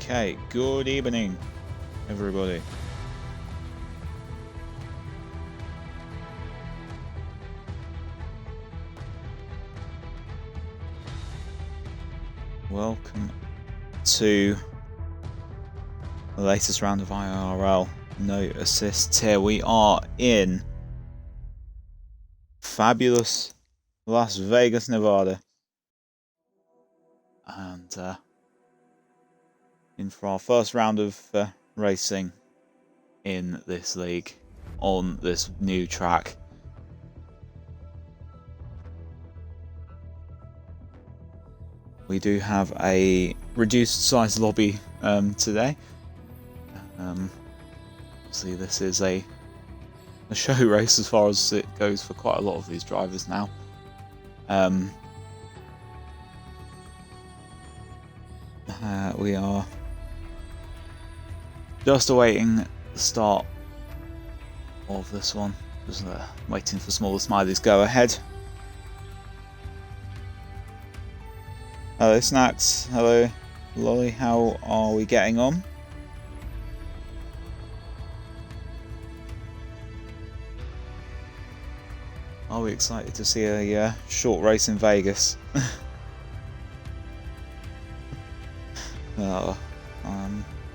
Okay, good evening, everybody. Welcome to the latest round of IIRL No Assists. Here we are in fabulous Las Vegas, Nevada, and in for our first round of racing in this league on this new track. We do have a reduced size lobby today. Obviously this is a show race as far as it goes for quite a lot of these drivers now. We are just awaiting the start of this one. Just waiting for Smaller Smiley's go ahead. Hello Snacks, hello Lolly, how are we getting on? Are we excited to see a short race in Vegas?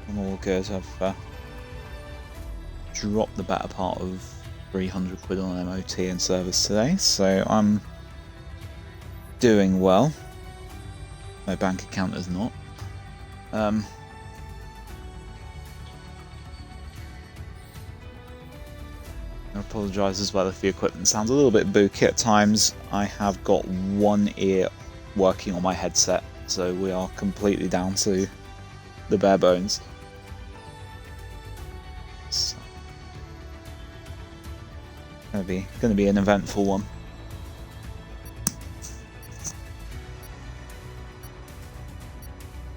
I'm all good. I've dropped the better part of 300 quid on MOT and service today, so I'm doing well. My bank account is not. I apologise as well if the equipment sounds a little bit booky at times. I have got one ear working on my headset, so we are completely down to the bare bones. So, gonna be an eventful one.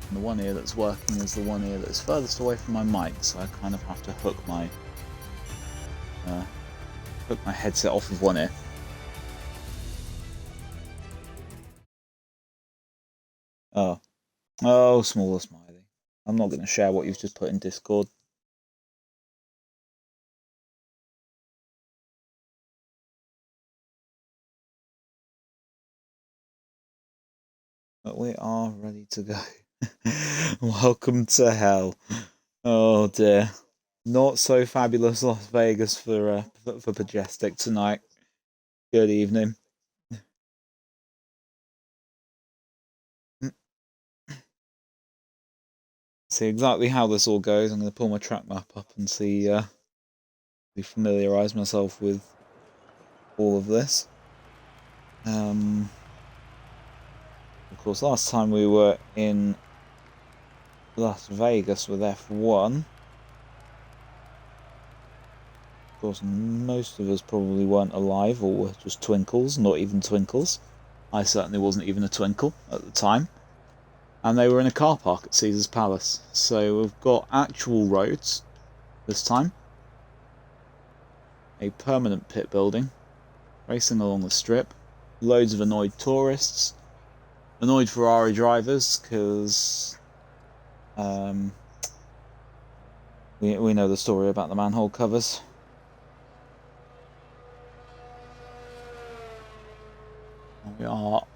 And the one ear that's working is the one ear that's furthest away from my mic, so I kind of have to hook my headset off of one ear. Oh, Smaller Smiley. I'm not going to share what you've just put in Discord. But we are ready to go. Welcome to hell. Oh dear. Not so fabulous Las Vegas for Majestic tonight. Good evening. See exactly how this all goes. I'm going to pull my track map up and see, familiarise myself with all of this. Of course, last time we were in Las Vegas with F1. Of course, most of us probably weren't alive or were just twinkles, not even twinkles. I certainly wasn't even a twinkle at the time. And they were in a car park at Caesar's Palace. So we've got actual roads this time. A permanent pit building. Racing along the strip. Loads of annoyed tourists. Annoyed Ferrari drivers, because we know the story about the manhole covers. And we are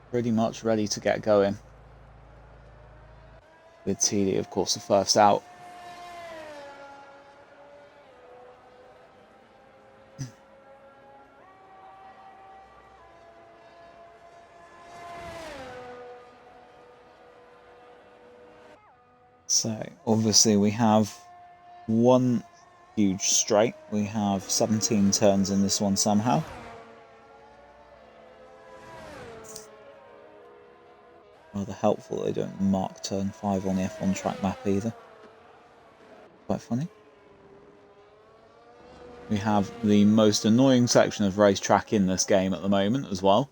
pretty much ready to get going. With TD, of course, the first out. So, obviously we have one huge straight. We have 17 turns in this one somehow. Rather helpful they don't mark turn 5 on the F1 track map either. Quite funny. We have the most annoying section of racetrack in this game at the moment as well.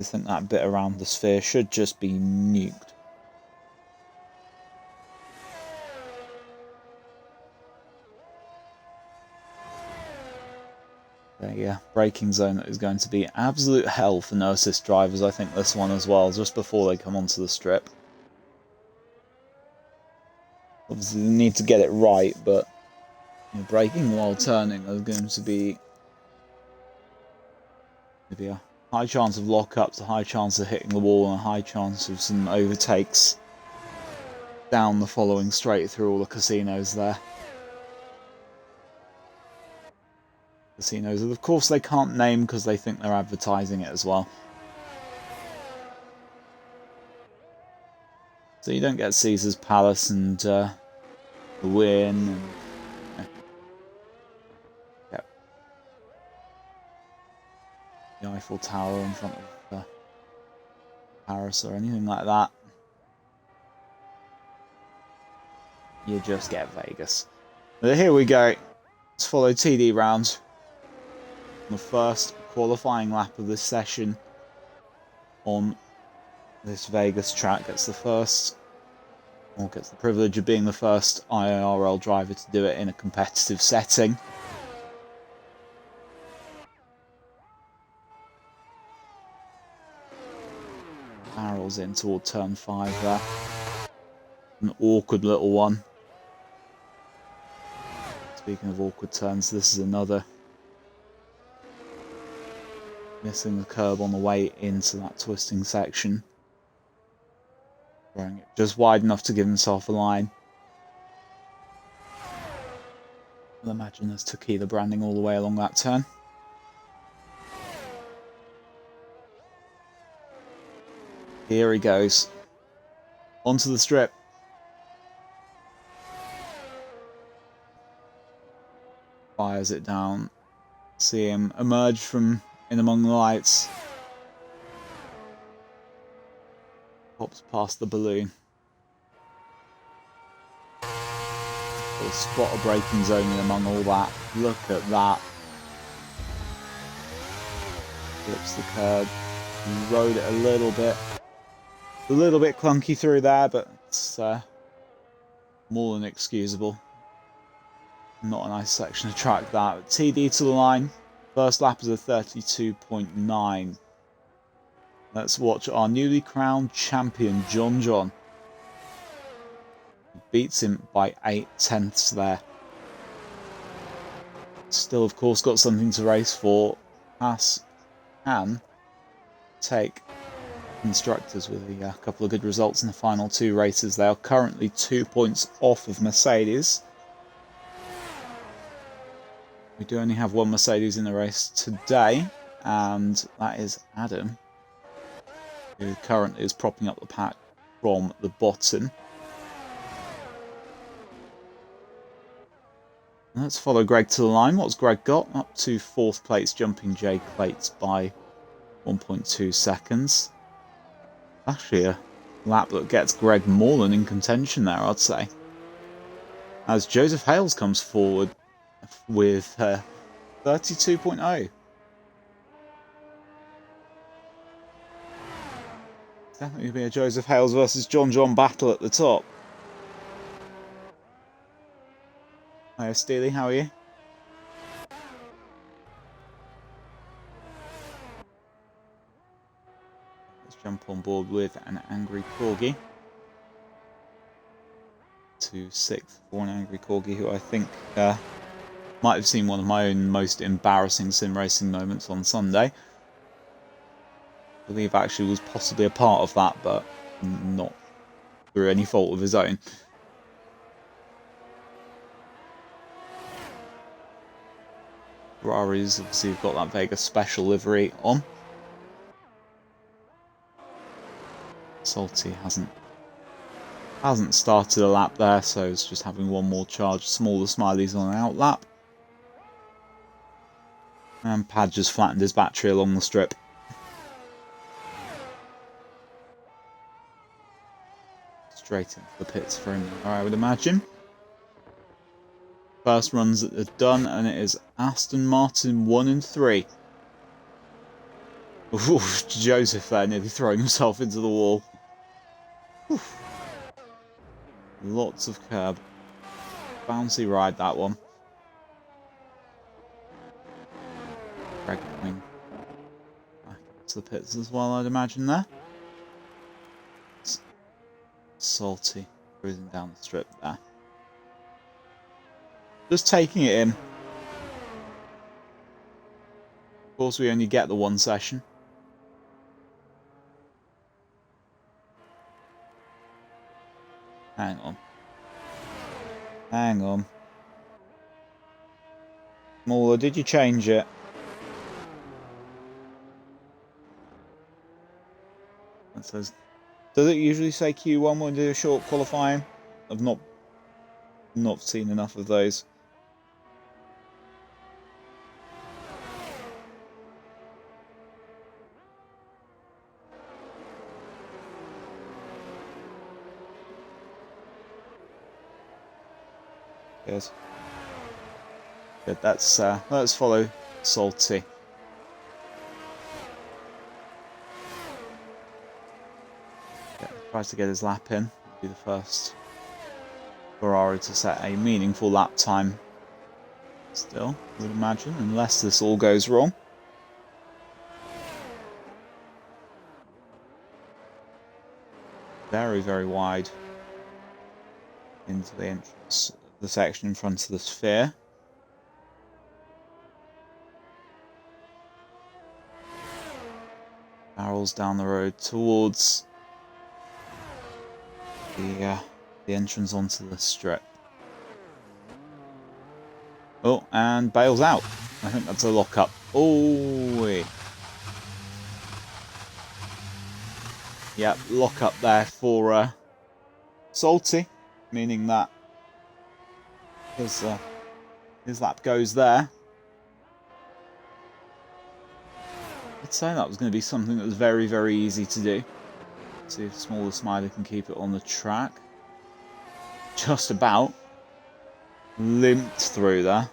I think that bit around the sphere should just be nuked. a braking zone that is going to be absolute hell for no assist drivers, I think, this one as well, just before they come onto the strip. Obviously, they need to get it right, but braking while turning is going to be maybe a high chance of lockups, a high chance of hitting the wall, and a high chance of some overtakes down the following straight through all the casinos there. Casinos that, of course, they can't name because they think they're advertising it as well. So you don't get Caesar's Palace and the Win and the Eiffel Tower in front of Paris or anything like that. You just get Vegas. But here we go. Let's follow TD round. The first qualifying lap of this session on this Vegas track gets the privilege of being the first IIRL driver to do it in a competitive setting. Barrels in toward turn 5 there. An awkward little one. Speaking of awkward turns, this is another. Missing the curb on the way into that twisting section. Throwing it just wide enough to give himself a line. I'll imagine there's tequila branding all the way along that turn. Here he goes. Onto the strip. Fires it down. See him emerge from in among the lights. Pops past the balloon. We'll spot a braking zone in among all that. Look at that. Flips the curb. Rode it a little bit. A little bit clunky through there, but it's more than excusable. Not a nice section of track that. TD to the line. First lap is a 32.9. Let's watch our newly crowned champion, John. Beats him by 8/10 there. Still, of course, got something to race for. Haas can take constructors with a couple of good results in the final 2 races. They are currently 2 points off of Mercedes. We do only have one Mercedes in the race today, and that is Adam, who currently is propping up the pack from the bottom. Let's follow Greg to the line. What's Greg got? Up to 4th place, jumping Jay Clates by 1.2 seconds. Actually a lap that gets Greg more than in contention there, I'd say. As Joseph Hales comes forward with 32.0. Definitely going to be a Joseph Hales versus John battle at the top. Hiya Steely, how are you? Let's jump on board with an angry corgi. To 6th for an angry corgi, who I think might have seen one of my own most embarrassing sim racing moments on Sunday. I believe actually was possibly a part of that, but not through any fault of his own. Ferraris obviously have got that Vegas special livery on. Salty hasn't started a lap there, so it's just having one more charge. Smaller smileys on an out lap. And Pad just flattened his battery along the strip. Straight into the pits for him, I would imagine. First runs are done, and it is Aston Martin 1 and 3. Oof, Joseph there nearly throwing himself into the wall. Oof. Lots of curb. Bouncy ride, that one. Greg coming back into the pits as well, I'd imagine there. It's Salty cruising down the strip there. Just taking it in. Of course, we only get the one session. Hang on. Hang on. Smaller, did you change it? That says... Does it usually say Q1 when we do a short qualifying? I've not seen enough of those. Good. Good. Let's follow Salty. Tries to get his lap in. Be the first Ferrari to set a meaningful lap time. Still, I would imagine, unless this all goes wrong. Very, very wide into the entrance of the section in front of the sphere. Barrels down the road towards the entrance onto the strip. Oh, and bails out. I think that's a lock-up. Oh, wait. Yep, lock-up there for Salty, meaning that his lap goes there. I'd say that was going to be something that was very, very easy to do. See if Smaller Smiley can keep it on the track. Just about. Limped through there.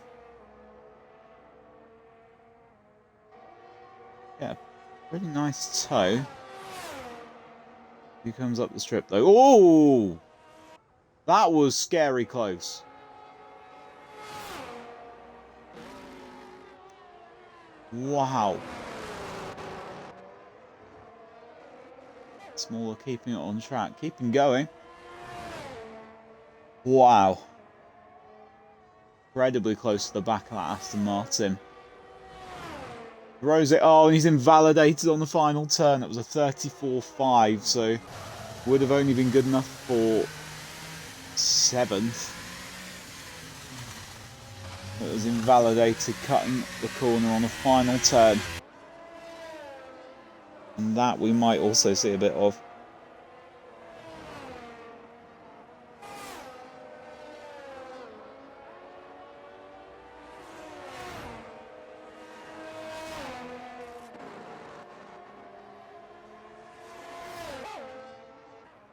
Yeah, pretty nice toe. He comes up the strip though. Oh! That was scary close. Wow. Smaller keeping it on track, keeping going. Wow. Incredibly close to the back of that Aston Martin. Throws it, oh, and he's invalidated on the final turn. It was a 34.5, so would have only been good enough for 7th. It was invalidated cutting the corner on the final turn. And that we might also see a bit of.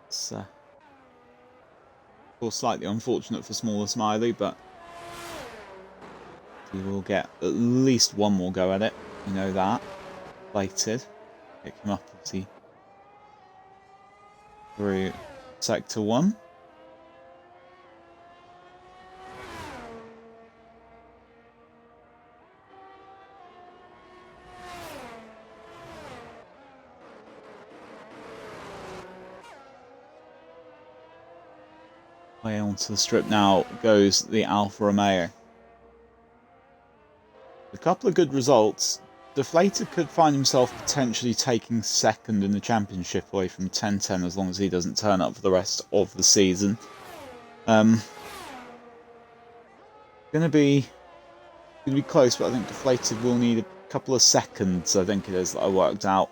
It's of course slightly unfortunate for Smaller Smiley, but he will get at least one more go at it. You know that. Plated. Pick him up as he through sector 1. Way onto the strip now goes the Alfa Romeo. A couple of good results. Deflated could find himself potentially taking 2nd in the championship away from 10-10 as long as he doesn't turn up for the rest of the season. Gonna be close, but I think Deflated will need a couple of seconds, I think it is, that I worked out.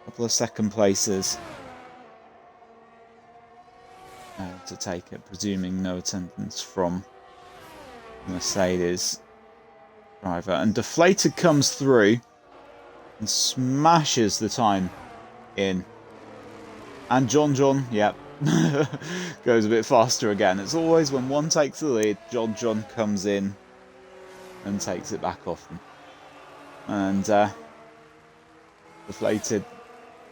A couple of second places to take it, presuming no attendance from Mercedes driver. And Deflated comes through and smashes the time in. And John, yep, goes a bit faster again. It's always when one takes the lead, John comes in and takes it back off them. And Deflated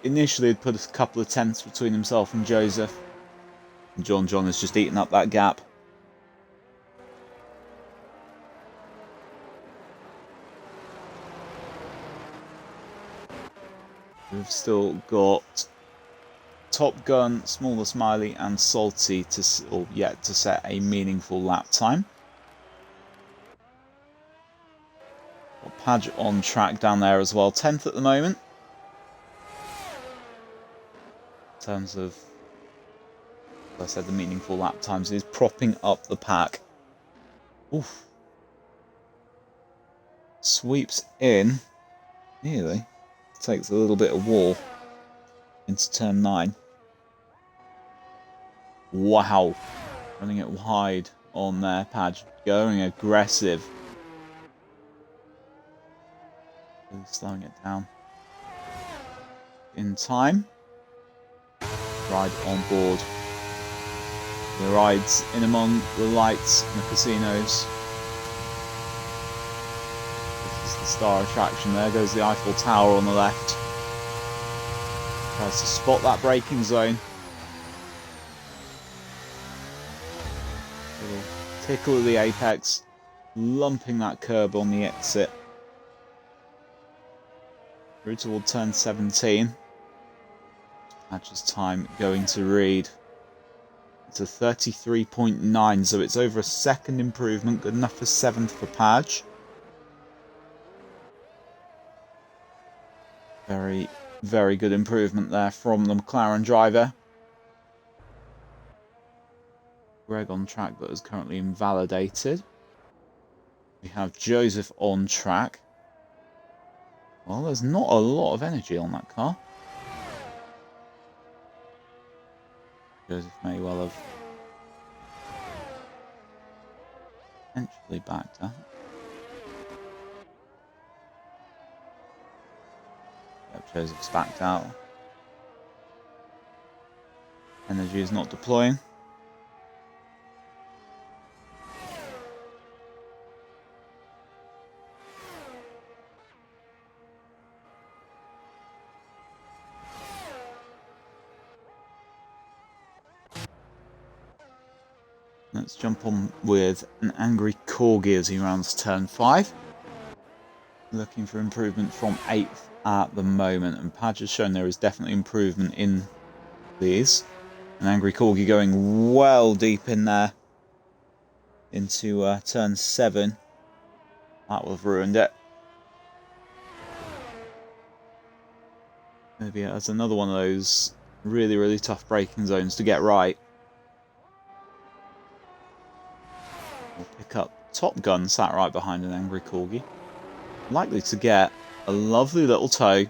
initially had put a couple of tenths between himself and Joseph. And John has just eaten up that gap. We've still got Top Gun, Smaller Smiley, and Salty yet to set a meaningful lap time. Got Padge on track down there as well, 10th at the moment. In terms of, as I said, the meaningful lap times, he's propping up the pack. Oof. Sweeps in, nearly. Takes a little bit of wall into turn 9. Wow. Running it wide on there, Padge. Going aggressive. Really slowing it down. In time. Ride on board. The rides in among the lights and the casinos. This is the star attraction. There goes the Eiffel Tower on the left. Tries to spot that braking zone. Little tickle of the apex. Lumping that curb on the exit. Through toward turn 17. Padge's time going to read. It's a 33.9, so it's over a second improvement. Good enough for 7th for Padge. Very, very good improvement there from the McLaren driver. Greg on track, but is currently invalidated. We have Joseph on track. Well, there's not a lot of energy on that car. Joseph may well have potentially backed out. Yep, Joseph's backed out. Energy is not deploying. Let's jump on with an Angry Corgi as he rounds turn 5. Looking for improvement from 8th at the moment. And Padge has shown there is definitely improvement in these. An Angry Corgi going well deep in there into turn 7. That would have ruined it. Maybe that's another one of those really, really tough braking zones to get right. We'll pick up Top Gun, sat right behind an Angry Corgi. Likely to get a lovely little tow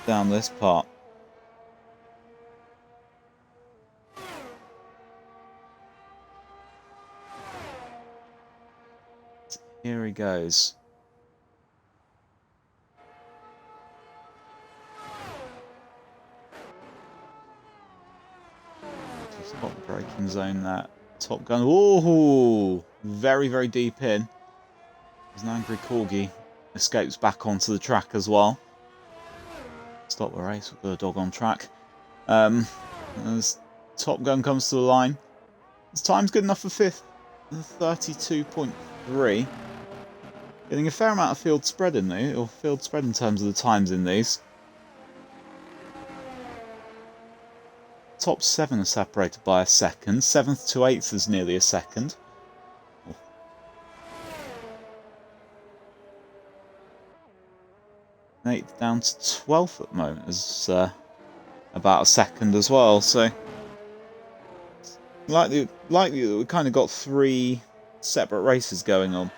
down this part. Here he goes. Just got the braking zone there. Top Gun. Ooh, very, very deep in. There's an Angry Corgi. Escapes back onto the track as well. Stop the race with the dog on track. As Top Gun comes to the line. His time's good enough for 5th. 32.3. Getting a fair amount of field spread in there, or field spread in terms of the times in these. Top 7 are separated by a second. 7th to 8th is nearly a second. 8th down to 12th at the moment is about a second as well. So likely that we kind of got 3 separate races going on.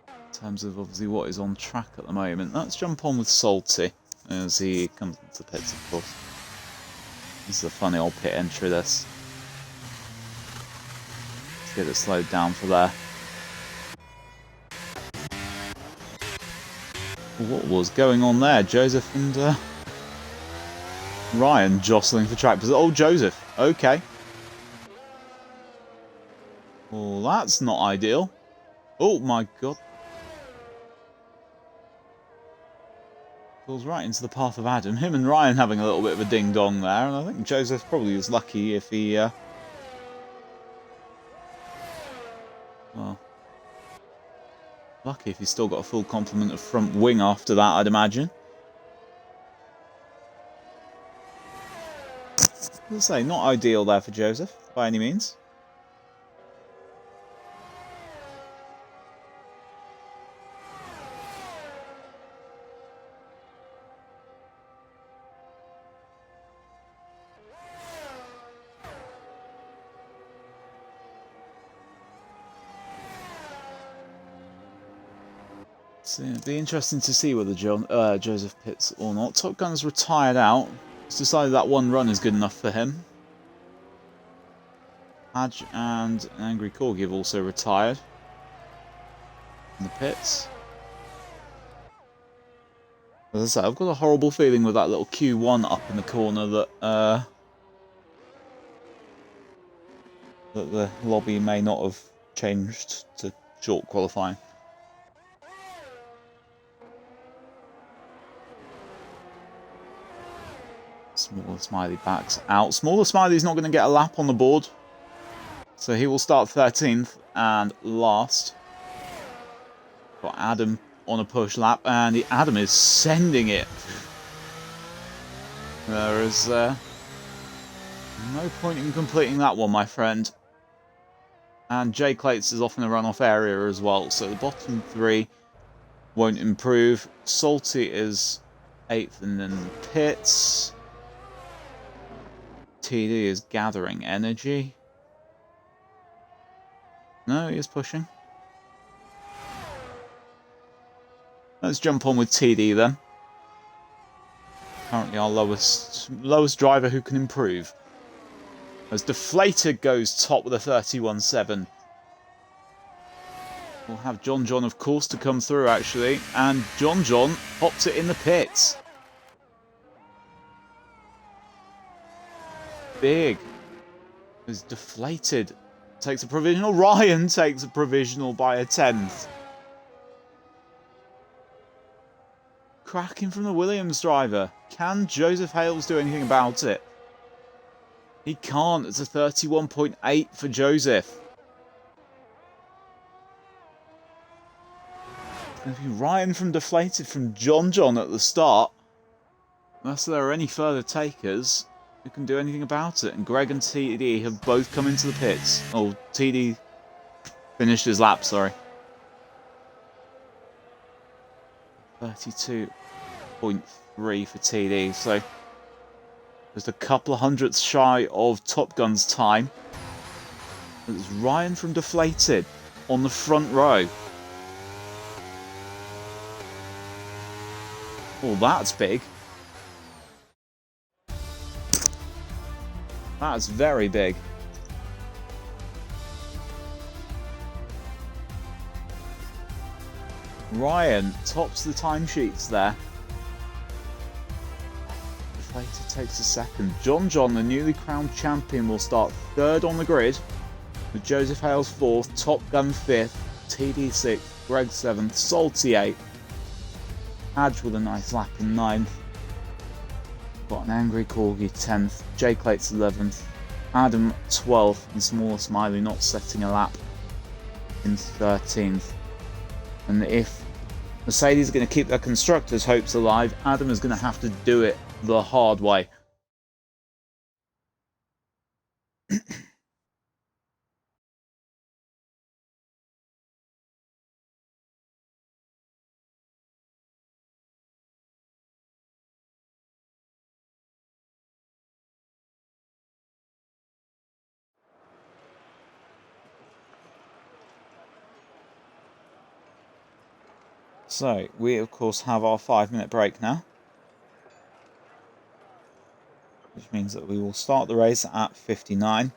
In terms of obviously what is on track at the moment. Let's jump on with Salty as he comes into the pits, of course. This is a funny old pit entry, this. Let's get it slowed down for there. What was going on there? Joseph and Ryan jostling for track position. Oh, Joseph. Okay. Well, that's not ideal. Oh, my God. Falls right into the path of Adam. Him and Ryan having a little bit of a ding-dong there. And I think Joseph probably was lucky if he... well, Lucky if he's still got a full complement of front wing after that, I'd imagine. As I say, not ideal there for Joseph, by any means. So it'd be interesting to see whether Joseph pits or not. Top Gun's retired out. He's decided that one run is good enough for him. Hadge and an Angry Corgi have also retired in the pits. As I say, I've got a horrible feeling with that little Q1 up in the corner that that the lobby may not have changed to short qualifying. Smaller Smiley backs out. Smaller Smiley's not going to get a lap on the board. So he will start 13th and last. Got Adam on a push lap, and Adam is sending it. There is no point in completing that one, my friend. And Jay Clates is off in the runoff area as well, so the bottom three won't improve. Salty is 8th and in the pits. TD is gathering energy. No, he is pushing. Let's jump on with TD then. Currently our lowest driver who can improve. As Deflated goes top with a 31.7. We'll have John, of course, to come through, actually. And John pops it in the pits. Big. As Deflated takes a provisional. Ryan takes a provisional by a 10th. Cracking from the Williams driver. Can Joseph Hales do anything about it? He can't. It's a 31.8 for Joseph. It's going to be Ryan from Deflated from John at the start. Unless there are any further takers who can do anything about it. And Greg and TD have both come into the pits. Oh, TD finished his lap, sorry. 32.3 for TD, so just a couple of hundredths shy of Top Gun's time. It's Ryan from Deflated on the front row. Oh, that's big. That's very big. Ryan tops the timesheets there. Deflated takes a second. John, the newly crowned champion, will start third on the grid, with Joseph Hales 4th, Top Gun 5th, TD 6th, Greg 7th, Salty 8th, Hadge with a nice lap in 9th, got an Angry Corgi 10th, Jay Clates 11th, Adam 12th, and Smaller Smiley not setting a lap in 13th. And if Mercedes are going to keep their constructors' hopes alive, Adam is going to have to do it the hard way. So, we of course have our 5-minute break now. Which means that we will start the race at 59.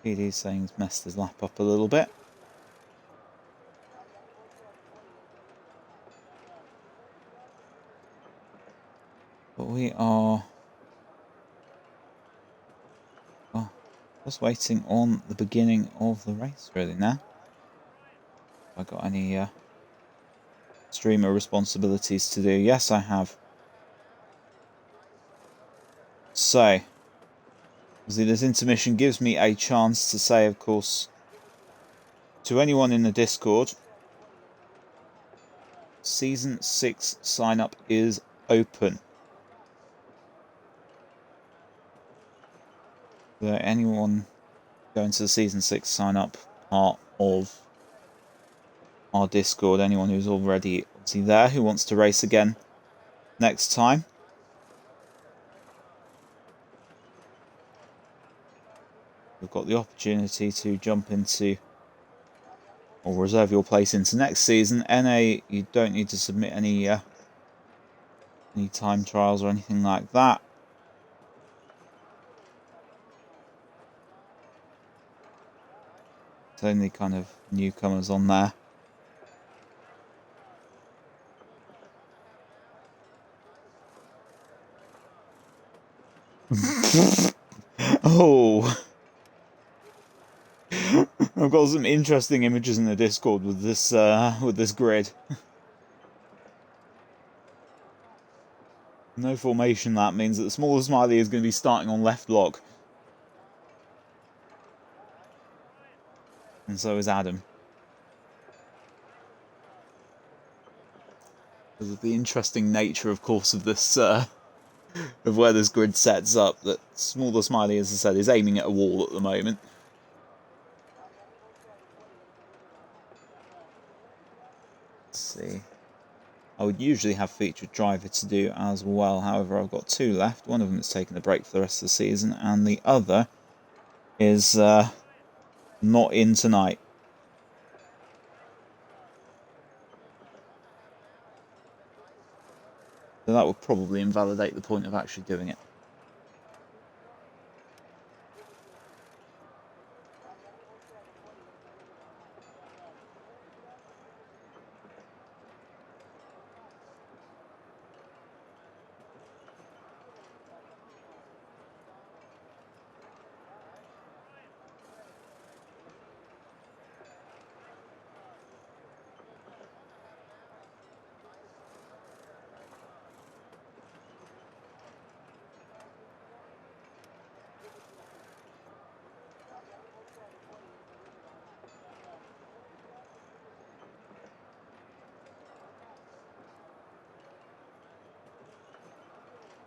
PD's saying he's messed his lap up a little bit. But we are... well, just waiting on the beginning of the race really now. Have I got any streamer responsibilities to do? Yes, I have. So, this intermission gives me a chance to say, of course, To anyone in the Discord, Season 6 sign-up is open. So anyone going to the Season 6 sign-up part of our Discord, anyone who's already obviously there, who wants to race again next time, you've got the opportunity to jump into or reserve your place into next season. NA, you don't need to submit any time trials or anything like that. It's only kind of newcomers on there. Oh, I've got some interesting images in the Discord with this grid. No formation, that means that the smaller Smiley is going to be starting on left block. And so is Adam. Because of the interesting nature, of course, of this, of where this grid sets up, that smaller Smiley, as I said, is aiming at a wall at the moment. Let's see. I would usually have featured driver to do as well. However, I've got 2 left. One of them is taking a break for the rest of the season, and the other is not in tonight. So that would probably invalidate the point of actually doing it.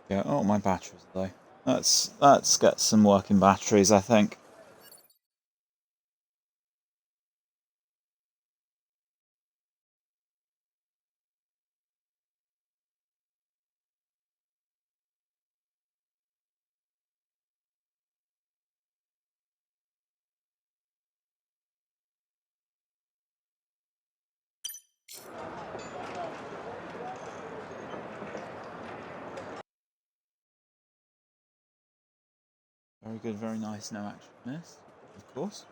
Yeah, oh, my batteries though. Let's get some working batteries, I think. Very good, very nice, no action missed, of course.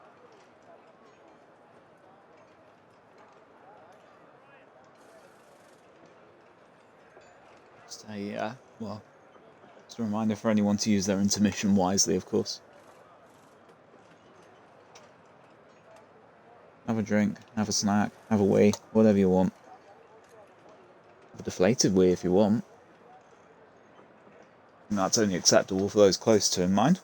Just just a reminder for anyone to use their intermission wisely, of course. Have a drink, have a snack, have a wee, whatever you want. Have a deflated wee if you want. And that's only acceptable for those close to him, mind.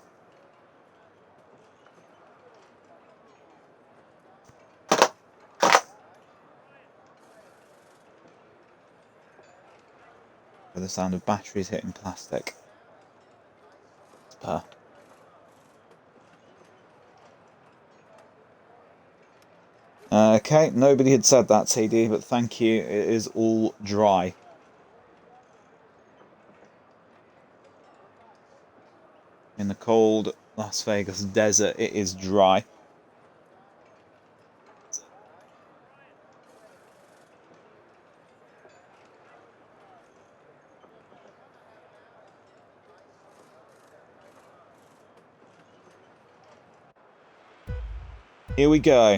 For the sound of batteries hitting plastic. It's purr. Okay, nobody had said that, TD, but thank you. It is all dry. In the cold Las Vegas desert, it is dry. Here we go.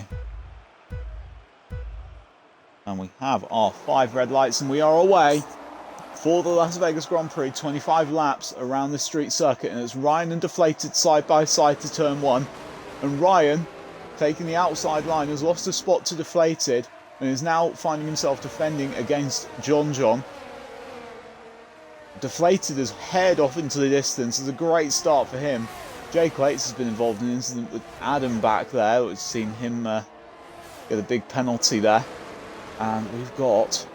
And we have our 5 red lights, and we are away for the Las Vegas Grand Prix. 25 laps around the street circuit, and it's Ryan and Deflated side by side to turn 1. And Ryan, taking the outside line, has lost a spot to Deflated and is now finding himself defending against John. Deflated has headed off into the distance. It's a great start for him. Jay Clates has been involved in an incident with Adam back there. We've seen him get a big penalty there. And we've got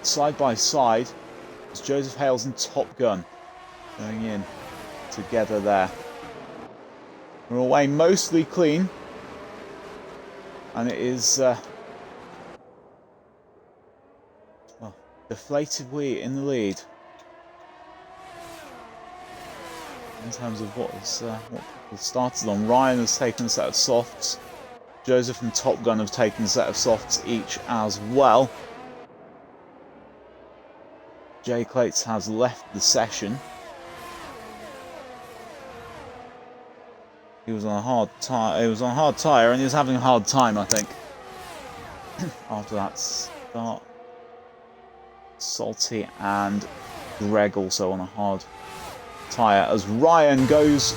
side by side, it's Joseph Hales and Top Gun going in together there. We're away mostly clean, and it is well, DeflatedWee in the lead in terms of what people started on. Ryan has taken a set of softs. Joseph and Top Gun have taken a set of softs each as well. Jay Clates has left the session. He was on a hard tyre, and he was having a hard time, I think. After that start, Salty and Greg also on a hard tyre as Ryan goes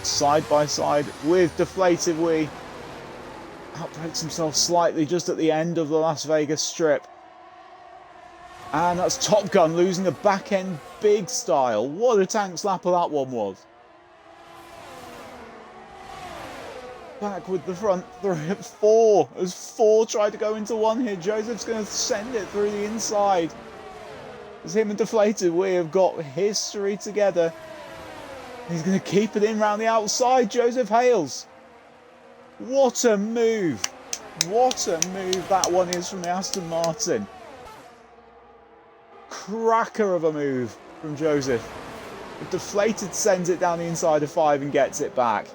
side by side with DeflatedWee. Outbreaks himself slightly just at the end of the Las Vegas strip. And that's Top Gun losing a back end big style. What a tank slapper that one was. Back with the front four, as four tried to go into one here. Joseph's going to send it through the inside. As him and DeflatedWee have got history together. He's going to keep it in round the outside. Joseph Hales. What a move. What a move that one is from the Aston Martin. Cracker of a move from Joseph. Deflated sends it down the inside of 5 and gets it back.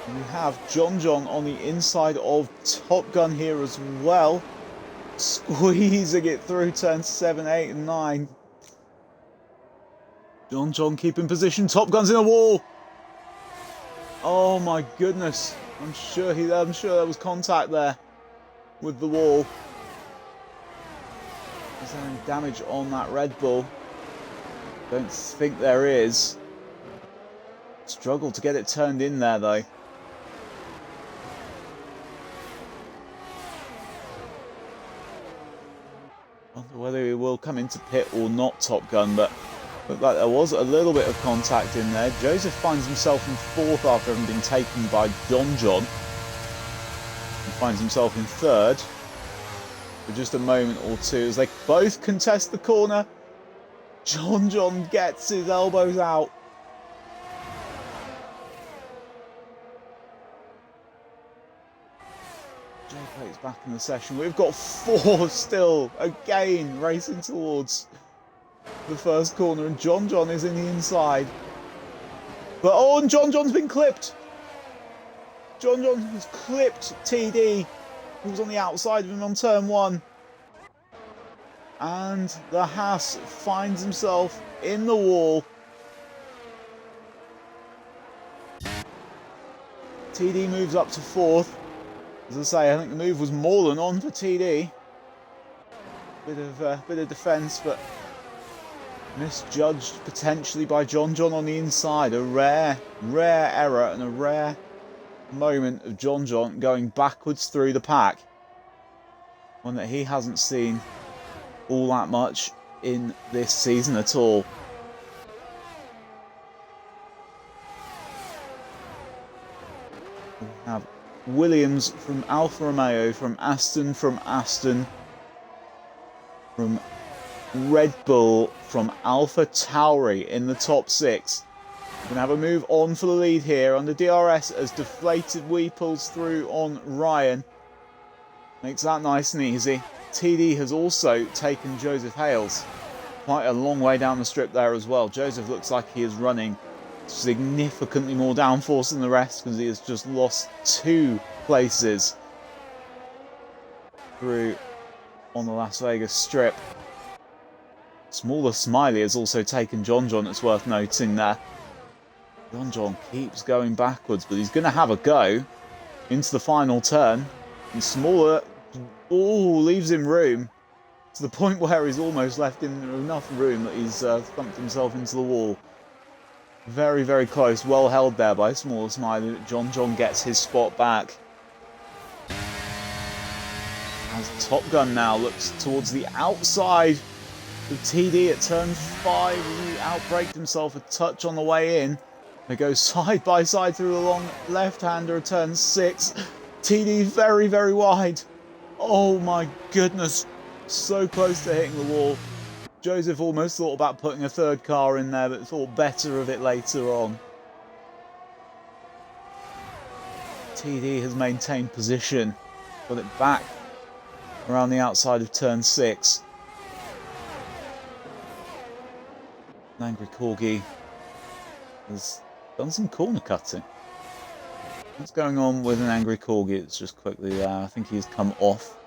We have John on the inside of Top Gun here as well. Squeezing it through turns 7, 8 and 9. John keeping position. Top Gun's in a wall. Oh my goodness. I'm sure there was contact there with the wall. Is there any damage on that Red Bull? Don't think there is. Struggled to get it turned in there though. Wonder whether he will come into pit or not, Top Gun, but looked like there was a little bit of contact in there. Joseph finds himself in 4th after having been taken by John. And finds himself in 3rd for just a moment or two as they both contest the corner. John gets his elbows out. Jay Plate's back in the session. We've got 4 still, again, racing towards the first corner, and John is in the inside. But oh, and John's been clipped. John has clipped TD, who was on the outside of him on turn 1. And the Haas finds himself in the wall. TD moves up to 4th. As I say, I think the move was more than on for TD. Bit of defence, but misjudged potentially by John on the inside. A rare error and a rare moment of John going backwards through the pack. One that he hasn't seen all that much in this season at all. We have Williams from Alfa Romeo, from Aston, from Red Bull, from Alpha Tauri in the top 6. We're going to have a move on for the lead here under DRS as DeflatedWee pulls through on Ryan. Makes that nice and easy. TD has also taken Joseph Hales quite a long way down the strip there as well. Joseph looks like he is running significantly more downforce than the rest because he has just lost 2 places through on the Las Vegas strip. Smaller Smiley has also taken John, it's worth noting there. John keeps going backwards, but he's going to have a go into the final turn. And Smaller leaves him room to the point where he's almost left in enough room that he's thumped himself into the wall. Very, very close. Well held there by Smaller Smiley. John gets his spot back. As Top Gun now looks towards the outside of TD at turn 5. He outbraked himself a touch on the way in. They go side by side through the long left-hander, turn 6. TD very, very wide. Oh my goodness. So close to hitting the wall. Joseph almost thought about putting a third car in there, but thought better of it later on. TD has maintained position. Got it back around the outside of turn 6. Angry Corgi has done some corner cutting. What's going on with an Angry Corgi? It's just quickly there. I think he's come off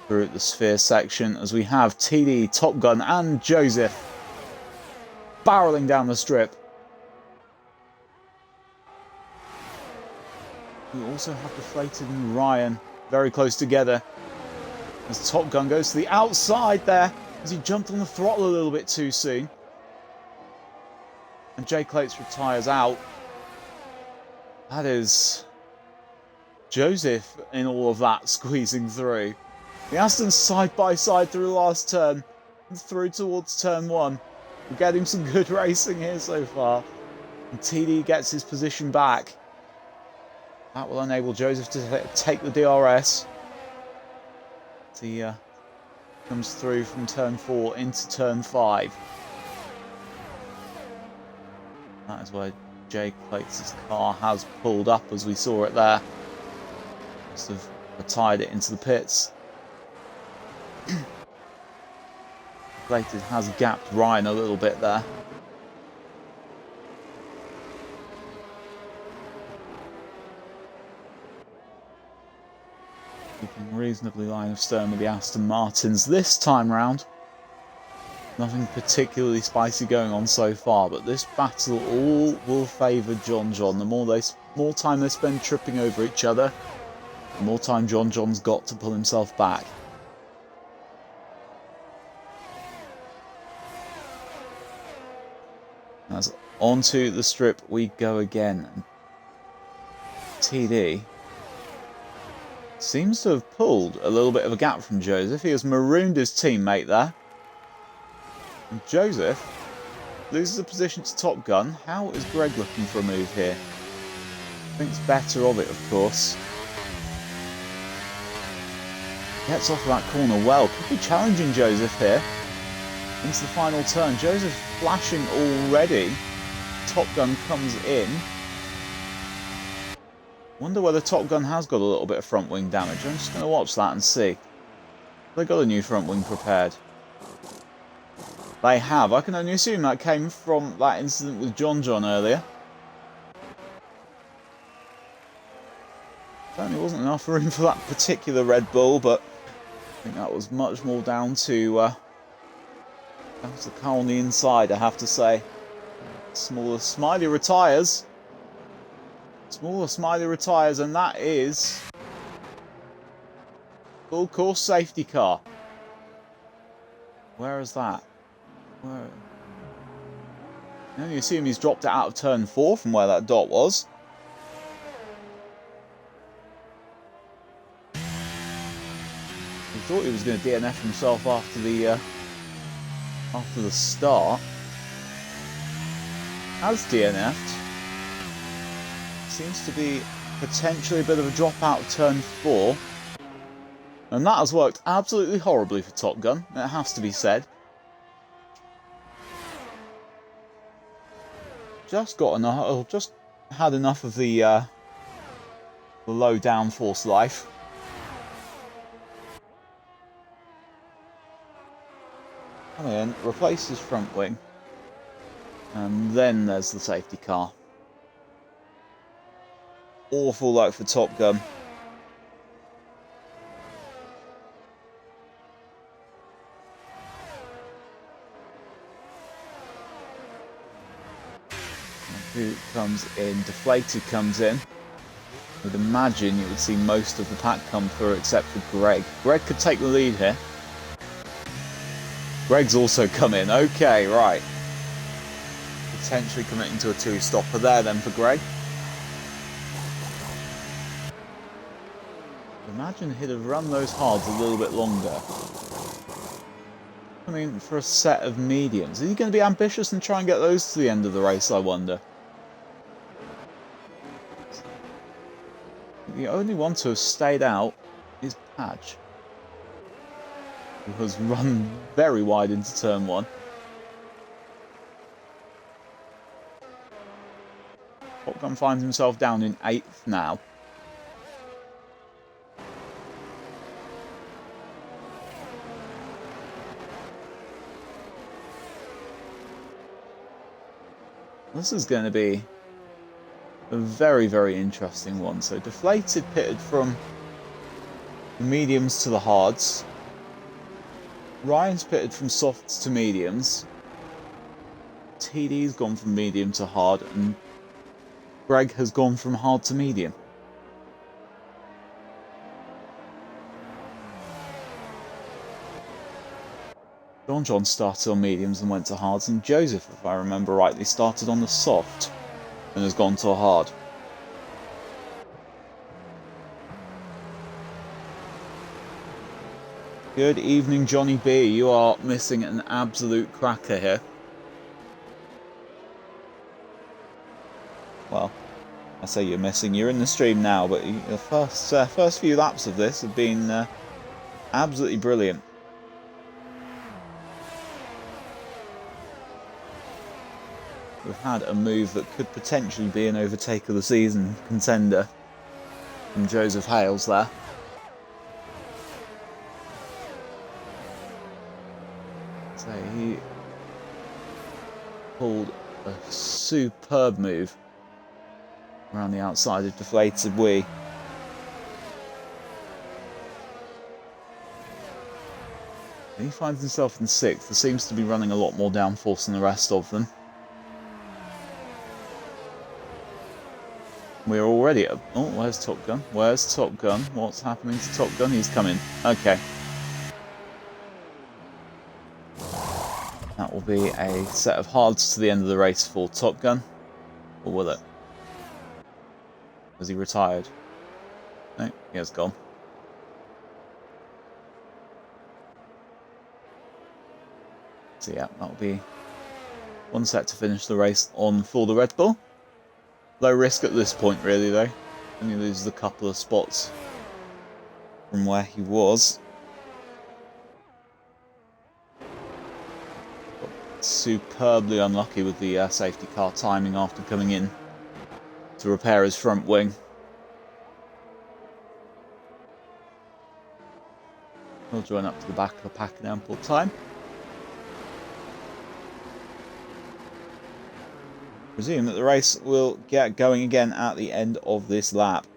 through the sphere section as we have TD, Top Gun and Joseph barreling down the strip. We also have Deflated and Ryan very close together as Top Gun goes to the outside there as he jumped on the throttle a little bit too soon. And Jay Clates retires out. That is Joseph in all of that squeezing through. The Aston's side by side through the last turn and through towards turn 1. We're getting some good racing here so far. And TD gets his position back. That will enable Joseph to take the DRS. He comes through from turn 4 into turn 5. That is where Jay Clates' car has pulled up as we saw it there. Must have retired it into the pits. Deflated has gapped Ryan a little bit there. Keeping reasonably line of stern with the Aston Martins this time round. Nothing particularly spicy going on so far, but this battle all will favour John. The more time they spend tripping over each other, the more time John's got to pull himself back. As onto the strip we go again. TD seems to have pulled a little bit of a gap from Joseph. He has marooned his teammate there. And Joseph loses the position to Top Gun. How is Greg looking for a move here? Thinks better of it, of course. Gets off of that corner well. Could be challenging Joseph here. Into the final turn. Joseph flashing already. Top Gun comes in. Wonder whether Top Gun has got a little bit of front wing damage. I'm just going to watch that and see. They got a new front wing prepared. They have. I can only assume that came from that incident with John earlier. Certainly wasn't enough room for that particular Red Bull, but I think that was much more down to the car on the inside, I have to say. Smaller Smiley retires. Smaller Smiley retires, and that is full course safety car. Where is that? Where? I only assume he's dropped it out of turn 4 from where that dot was. He thought he was going to DNF himself after the start. Has DNF'd. Seems to be potentially a bit of a drop out of turn 4. And that has worked absolutely horribly for Top Gun, it has to be said. Just had enough of the low downforce life. Come in, replace his front wing. And then there's the safety car. Awful luck for Top Gun. Who comes in? Deflated comes in. I would imagine you would see most of the pack come through except for Greg. Greg could take the lead here. Greg's also come in. Okay, right. Potentially committing to a 2-stopper there then for Greg. Imagine he'd have run those hards a little bit longer. I mean, for a set of mediums. Is he going to be ambitious and try and get those to the end of the race, I wonder? The only one to have stayed out is Patch, who has run very wide into turn 1. Top Gun finds himself down in 8th now. This is going to be a very, very interesting one. So Deflated pitted from the mediums to the hards. Ryan's pitted from softs to mediums. TD's gone from medium to hard, and Greg has gone from hard to medium. John started on mediums and went to hards, and Joseph, if I remember rightly, started on the soft and has gone to a hard. Good evening, Johnny B. You are missing an absolute cracker here. Well, I say you're missing. You're in the stream now, but the first few laps of this have been absolutely brilliant. We've had a move that could potentially be an overtake of the season contender from Joseph Hales there. So he pulled a superb move around the outside of DeflatedWee. He finds himself in 6th. He seems to be running a lot more downforce than the rest of them. We're already at... Oh, where's Top Gun? Where's Top Gun? What's happening to Top Gun? He's coming. Okay. That will be a set of hards to the end of the race for Top Gun. Or will it? Has he retired? No, he has gone. So yeah, that'll be one set to finish the race on for the Red Bull. Low risk at this point, really, though. Only loses a couple of spots from where he was. Got superbly unlucky with the safety car timing after coming in to repair his front wing. He'll join up to the back of the pack in ample time. Presume that the race will get going again at the end of this lap.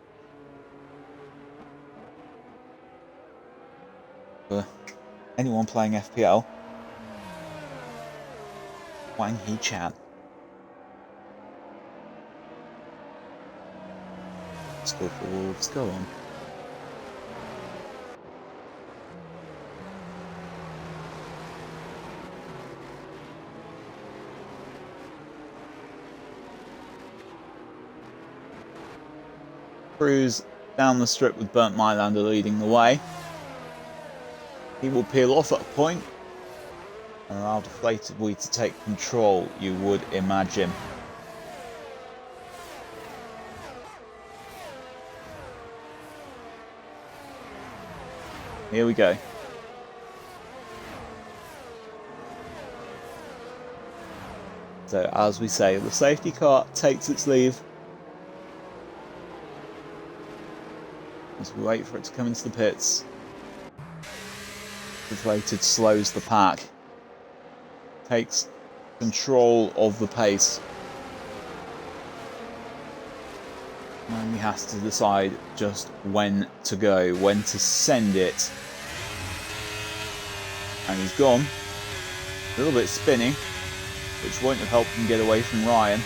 For anyone playing FPL, Wang Hee Chan. Let's go for Wolves, go on. Cruise down the strip with Burnt Mylander leading the way. He will peel off at a point and allow DeflatedWee to take control, you would imagine. Here we go. So, as we say, the safety car takes its leave. As we wait for it to come into the pits. Deflated slows the pack. Takes control of the pace. And he has to decide just when to go, when to send it. And he's gone. A little bit spinny, which won't have helped him get away from Ryan.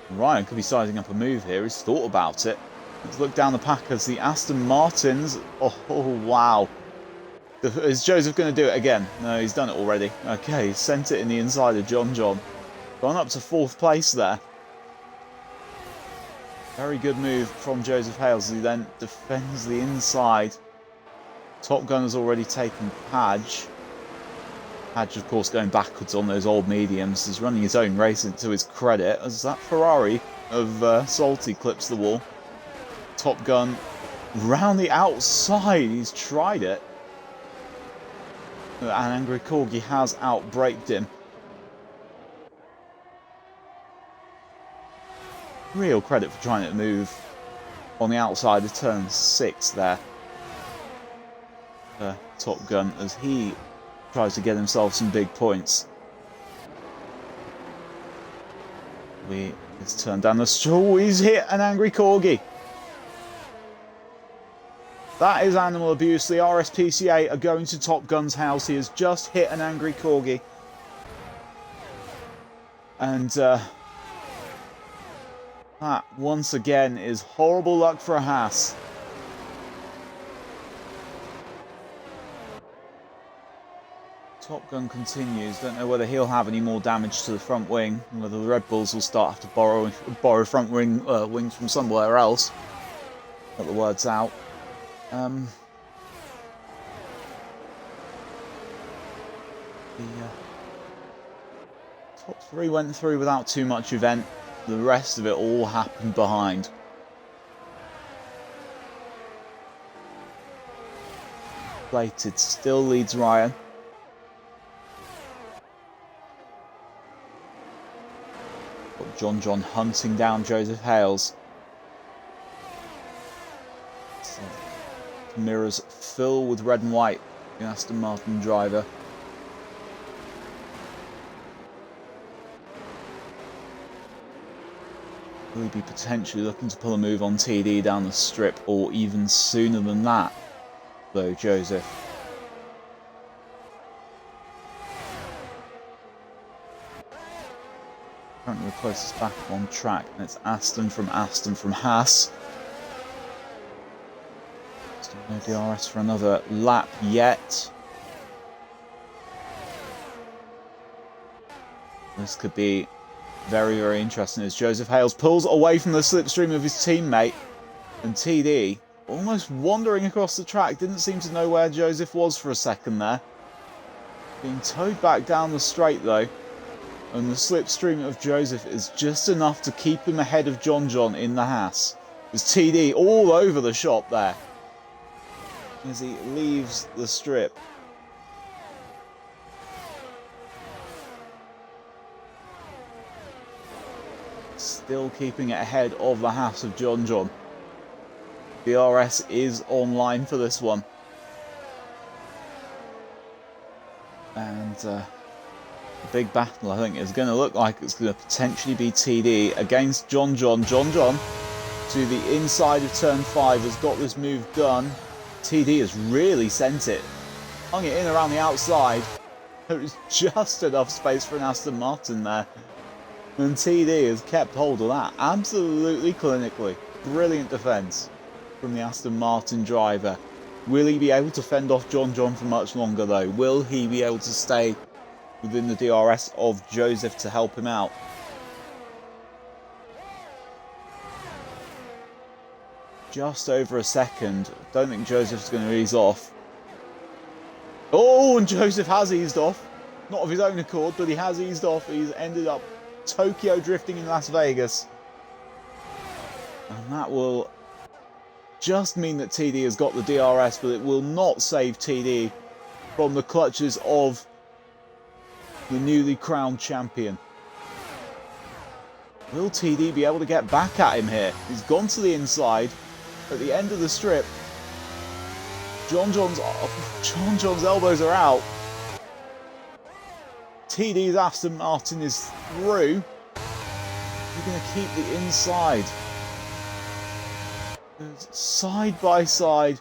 Ryan could be sizing up a move here. He's thought about it. Let's look down the pack as the Aston Martins. Oh, wow. Is Joseph going to do it again? No, he's done it already. Okay, he's sent it in the inside of John. Gone up to 4th place there. Very good move from Joseph Hales, who then defends the inside. Top Gun has already taken Padge. Padge, of course, going backwards on those old mediums. He's running his own race to his credit, as that Ferrari of Salty clips the wall. Top Gun round the outside. He's tried it. And Angry Corgi has outbraked him. Real credit for trying to move on the outside of turn 6 there. Top Gun, as he tries to get himself some big points. He's turned down the straw. He's hit an Angry Corgi. That is animal abuse. The RSPCA are going to Top Gun's house. He has just hit an Angry Corgi. And that, once again, is horrible luck for a Haas. Top Gun continues. Don't know whether he'll have any more damage to the front wing, and whether the Red Bulls will start to borrow front wings from somewhere else. Got the words out. The top 3 went through without too much event. The rest of it all happened behind. Plated still leads Ryan. Got John hunting down Joseph Hales. So, mirrors fill with red and white. The Aston Martin driver. Will he be potentially looking to pull a move on TD down the strip, or even sooner than that, though, Joseph? Currently the closest back on track, and it's Aston from Haas. Still no DRS for another lap yet. This could be very, very interesting as Joseph Hales pulls away from the slipstream of his teammate. And TD, almost wandering across the track, didn't seem to know where Joseph was for a second there. Being towed back down the straight though. And the slipstream of Joseph is just enough to keep him ahead of John in the Haas. There's TD all over the shop there as he leaves the strip. Still keeping it ahead of the Haas of John. DRS is online for this one. And the big battle, I think, is going to look like it's going to potentially be TD against John. John to the inside of turn 5 has got this move done. TD has really sent it. Hung it in around the outside. There is just enough space for an Aston Martin there. And TD has kept hold of that absolutely clinically. Brilliant defence from the Aston Martin driver. Will he be able to fend off John for much longer though? Will he be able to stay within the DRS of Joseph to help him out? Just over a second. Don't think Joseph's going to ease off. Oh, and Joseph has eased off. Not of his own accord, but he has eased off. He's ended up Tokyo drifting in Las Vegas. And that will just mean that TD has got the DRS, but it will not save TD from the clutches of the newly crowned champion. Will TD be able to get back at him here? He's gone to the inside at the end of the strip. John's elbows are out. TD's Aston Martin is through. We're going to keep the inside. Side by side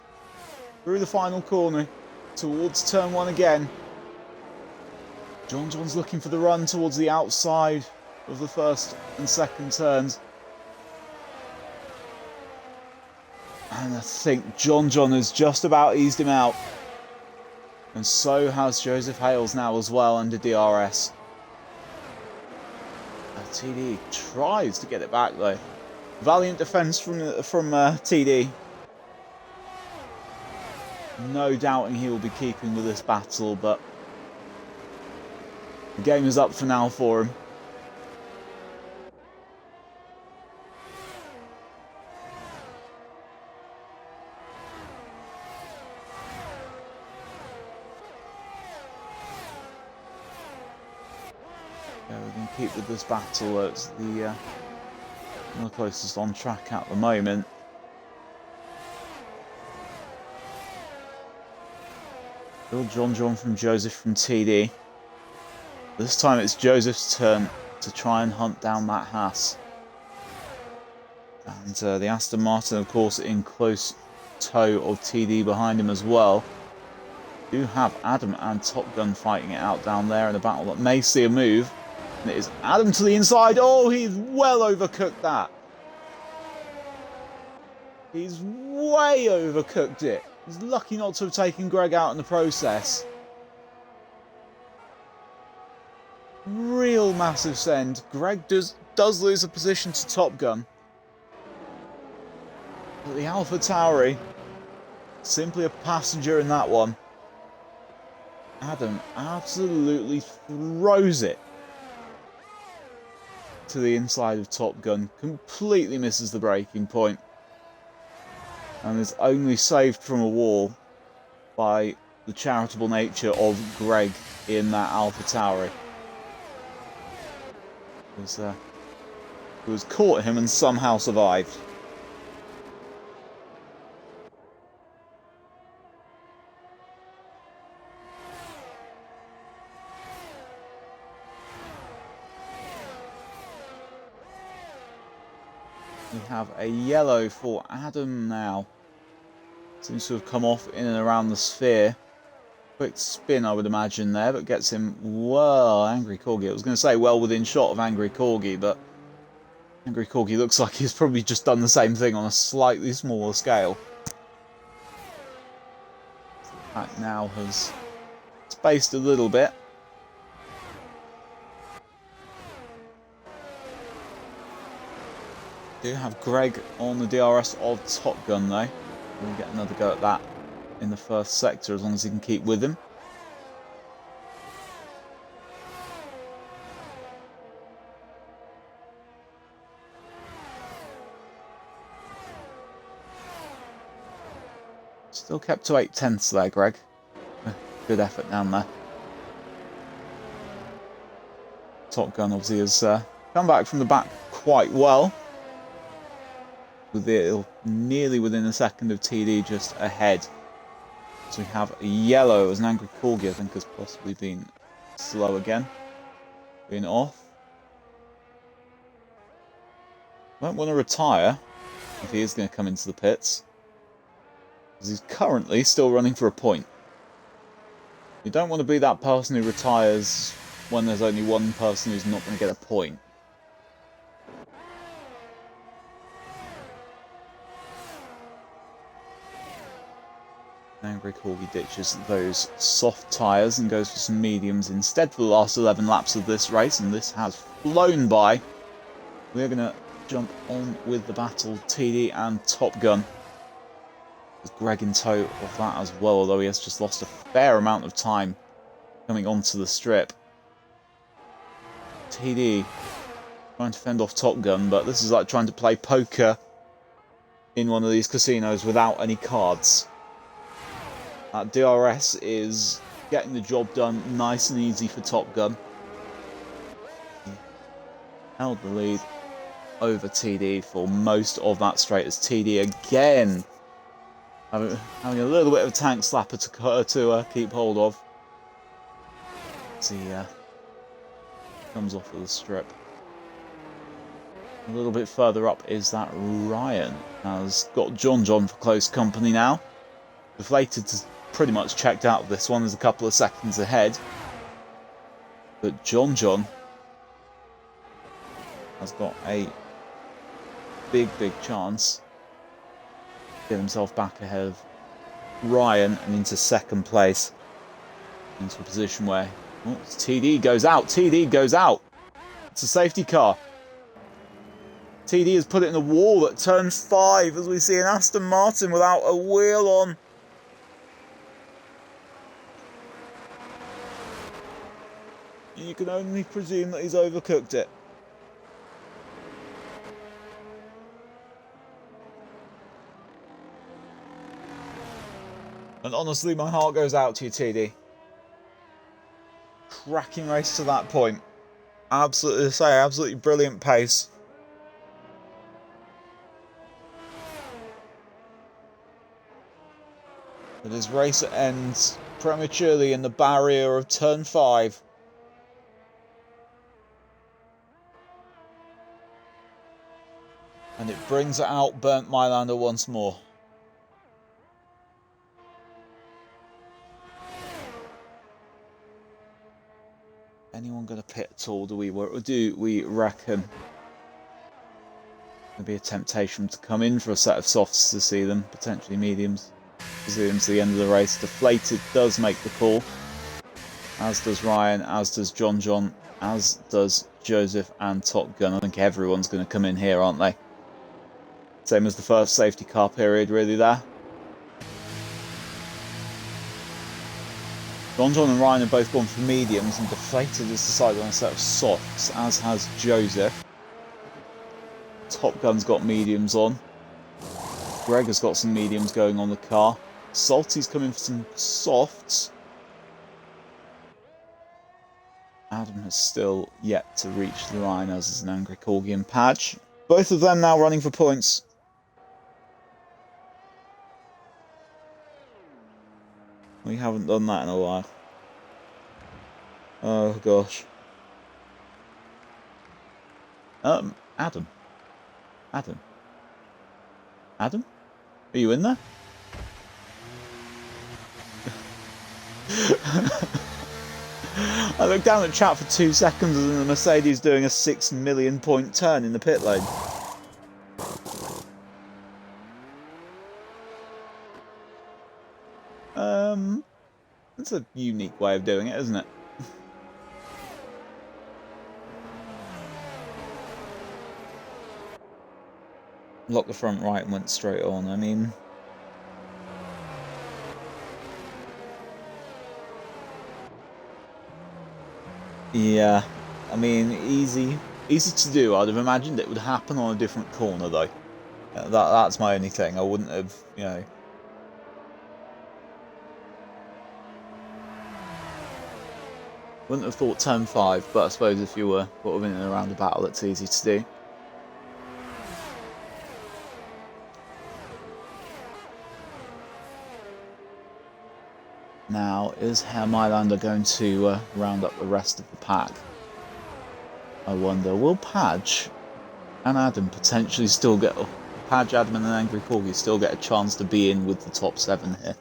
through the final corner towards turn 1 again. John's looking for the run towards the outside of the first and second turns. And I think John has just about eased him out. And so has Joseph Hales now as well under DRS. TD tries to get it back though. Valiant defence from TD. No doubting he will be keeping with this battle, but the game is up for now for him. keep with this battle. It's the closest on track at the moment. Still John from Joseph from TD. This time it's Joseph's turn to try and hunt down that Haas. And the Aston Martin, of course, in close tow of TD behind him as well. Do have Adam and Top Gun fighting it out down there in a battle that may see a move. And it is Adam to the inside. Oh, he's well overcooked that. He's way overcooked it. He's lucky not to have taken Greg out in the process. Real massive send. Greg does lose a position to Top Gun. But the Alpha Tauri, simply a passenger in that one. Adam absolutely throws it to the inside of Top Gun. Completely misses the braking point. And is only saved from a wall by the charitable nature of Greg in that Alpha Tauri. Who has caught him and somehow survived. We have a yellow for Adam now. Seems to have come off in and around the sphere. Quick spin, I would imagine, there, but gets him, well, Angry Corgi. I was going to say well within shot of Angry Corgi, but Angry Corgi looks like he's probably just done the same thing on a slightly smaller scale. The pack now has spaced a little bit. Do have Greg on the DRS of Top Gun though. We'll get another go at that in the first sector as long as he can keep with him. Still kept to 8/10 there, Greg. Good effort down there. Top Gun obviously has come back from the back quite well. With it nearly within a second of TD just ahead. So we have a yellow as an Angry Corgi, I think, has possibly been slow again. Being off. Won't want to retire if he is going to come into the pits. Because he's currently still running for a point. You don't want to be that person who retires when there's only one person who's not going to get a point. Angry Corgi ditches those soft tyres and goes for some mediums instead for the last 11 laps of this race, and this has flown by. We're going to jump on with the battle, TD and Top Gun. With Greg in tow of that as well, although he has just lost a fair amount of time coming onto the strip. TD trying to fend off Top Gun, but this is like trying to play poker in one of these casinos without any cards. DRS is getting the job done nice and easy for Top Gun. He held the lead over TD for most of that straight as TD again having a little bit of a tank slapper to keep hold of. As he comes off of the strip. A little bit further up is that Ryan has got John for close company now. Deflated pretty much checked out of this one, is a couple of seconds ahead. But John has got a big chance to get himself back ahead of Ryan and into second place. Into a position where TD goes out. TD goes out. It's a safety car. TD has put it in the wall at turn 5 as we see an Aston Martin without a wheel on. You can only presume that he's overcooked it. And honestly, my heart goes out to you, TD. Cracking race to that point. Absolutely brilliant pace. But his race ends prematurely in the barrier of turn 5. And it brings out Burnt Mylander once more. Anyone going to pit at all, do we reckon? There'll be a temptation to come in for a set of softs to see them, potentially mediums. To see them to the end of the race. Deflated does make the call. As does Ryan, as does John, as does Joseph and Top Gun. I think everyone's going to come in here, aren't they? Same as the first safety car period, really, there. John and Ryan have both gone for mediums, and Deflated has decided on a set of softs, as has Joseph. Top Gun's got mediums on. Greg has got some mediums going on the car. Salty's coming for some softs. Adam has still yet to reach the line, as is an Angry Corgi and Padge. Both of them now running for points. We haven't done that in a while. Oh gosh. Adam? Are you in there? I looked down at chat for 2 seconds and the Mercedes doing a 6 million point turn in the pit lane. That's a unique way of doing it, isn't it? Locked the front right and went straight on. I mean, yeah, I mean, easy to do. I'd have imagined it would happen on a different corner, though. That's my only thing. I wouldn't have, you know. Wouldn't have thought turn 5, but I suppose if you were sort of in and around a battle, it's easy to do. Now, is Herr Mylander going to round up the rest of the pack? I wonder, will Padge and Adam potentially still get... Padge, Adam and an Angry Corgi still get a chance to be in with the top 7 here?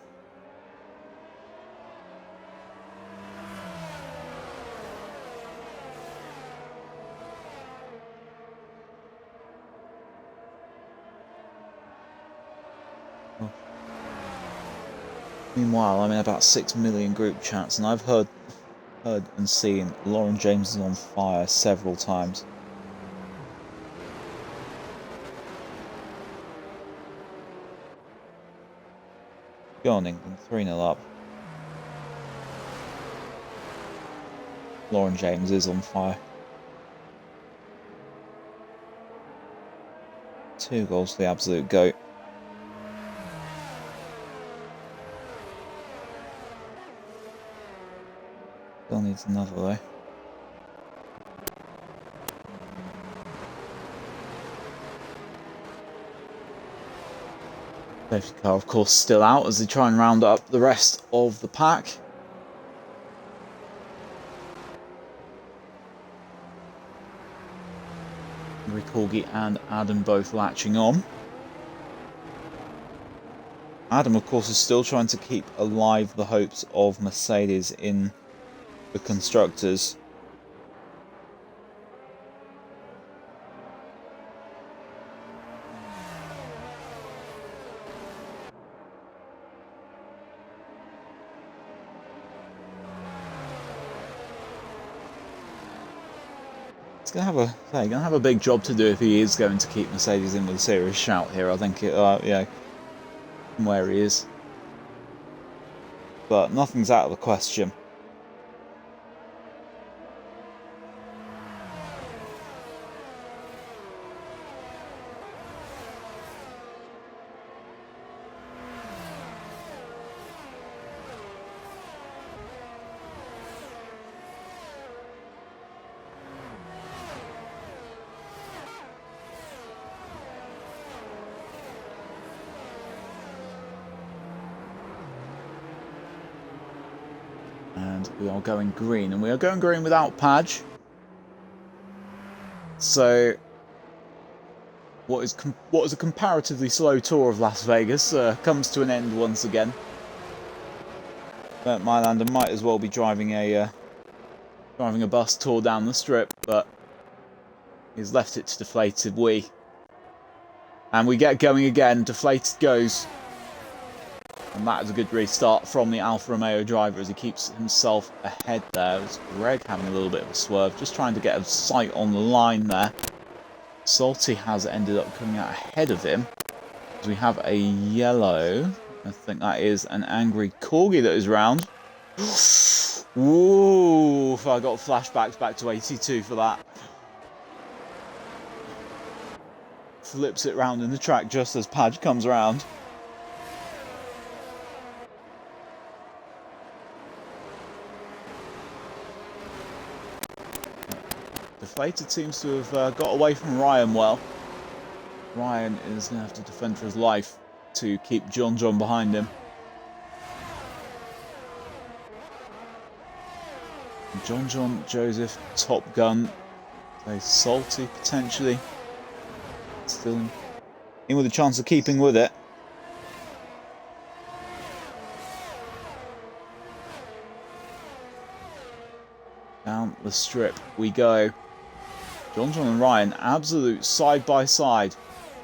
Meanwhile, I'm in about 6 million group chats, and I've heard and seen Lauren James is on fire several times. Go on, England, 3-0 up. Lauren James is on fire. 2 goals to the absolute GOAT. Still needs another though. Safety car, of course, still out as they try and round up the rest of the pack. Corgi and Adam both latching on. Adam, of course, is still trying to keep alive the hopes of Mercedes in the Constructors. He's gonna have a big job to do if he is going to keep Mercedes in with a serious shout here. I think yeah, from where he is, but nothing's out of the question. And we are going green. And we are going green without Padge. So what is a comparatively slow tour of Las Vegas comes to an end once again. But Mylander might as well be driving a bus tour down the strip, but he's left it to DeflatedWee. And we get going again. Deflated goes. And that is a good restart from the Alfa Romeo driver as he keeps himself ahead there. It was Greg having a little bit of a swerve, just trying to get a sight on the line there. Salty has ended up coming out ahead of him. As we have a yellow. I think that is an angry corgi that is round. Ooh, I got flashbacks back to 82 for that. Flips it round in the track just as Padge comes around. Deflated seems to have got away from Ryan well. Ryan is going to have to defend for his life to keep John behind him. John, Joseph, Top Gun. They Salty potentially. Still in with a chance of keeping with it. Down the strip we go. John and Ryan, absolute side by side.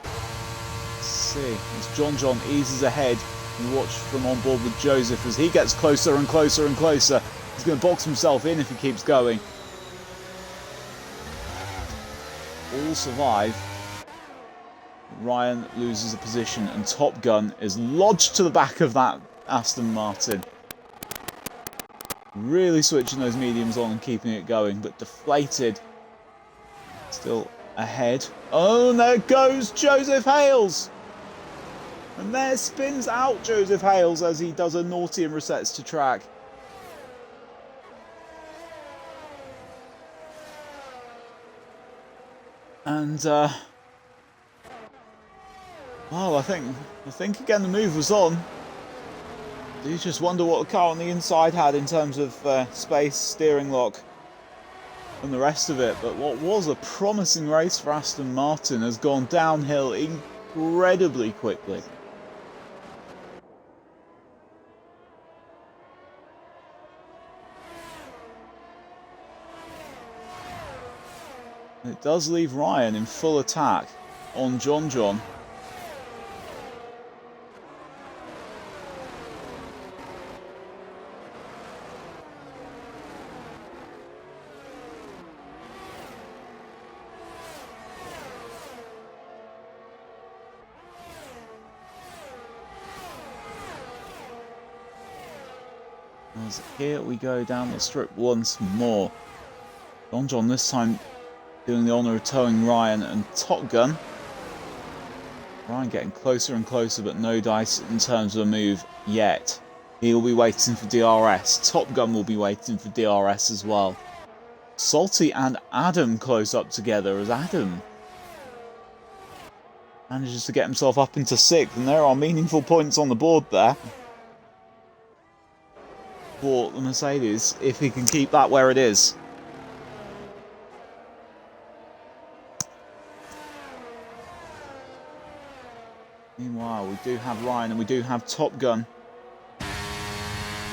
Let's see, as John eases ahead, you watch from on board with Joseph as he gets closer and closer and closer. He's going to box himself in if he keeps going. All survive. Ryan loses a position and Top Gun is lodged to the back of that Aston Martin. Really switching those mediums on and keeping it going, but Deflated still ahead. Oh, and there goes Joseph Hales! And there spins out Joseph Hales as he does a naughty and resets to track. And, well, I think again the move was on. You just wonder what the car on the inside had in terms of space, steering lock, and the rest of it. But what was a promising race for Aston Martin has gone downhill incredibly quickly. It does leave Ryan in full attack on John. As here we go down the strip once more. John this time doing the honour of towing Ryan and Top Gun. Ryan getting closer and closer, but no dice in terms of a move yet. He'll be waiting for DRS. Top Gun will be waiting for DRS as well. Salty and Adam close up together as Adam manages to get himself up into 6th, and there are meaningful points on the board there for the Mercedes if he can keep that where it is. Meanwhile, we do have Ryan and we do have Top Gun.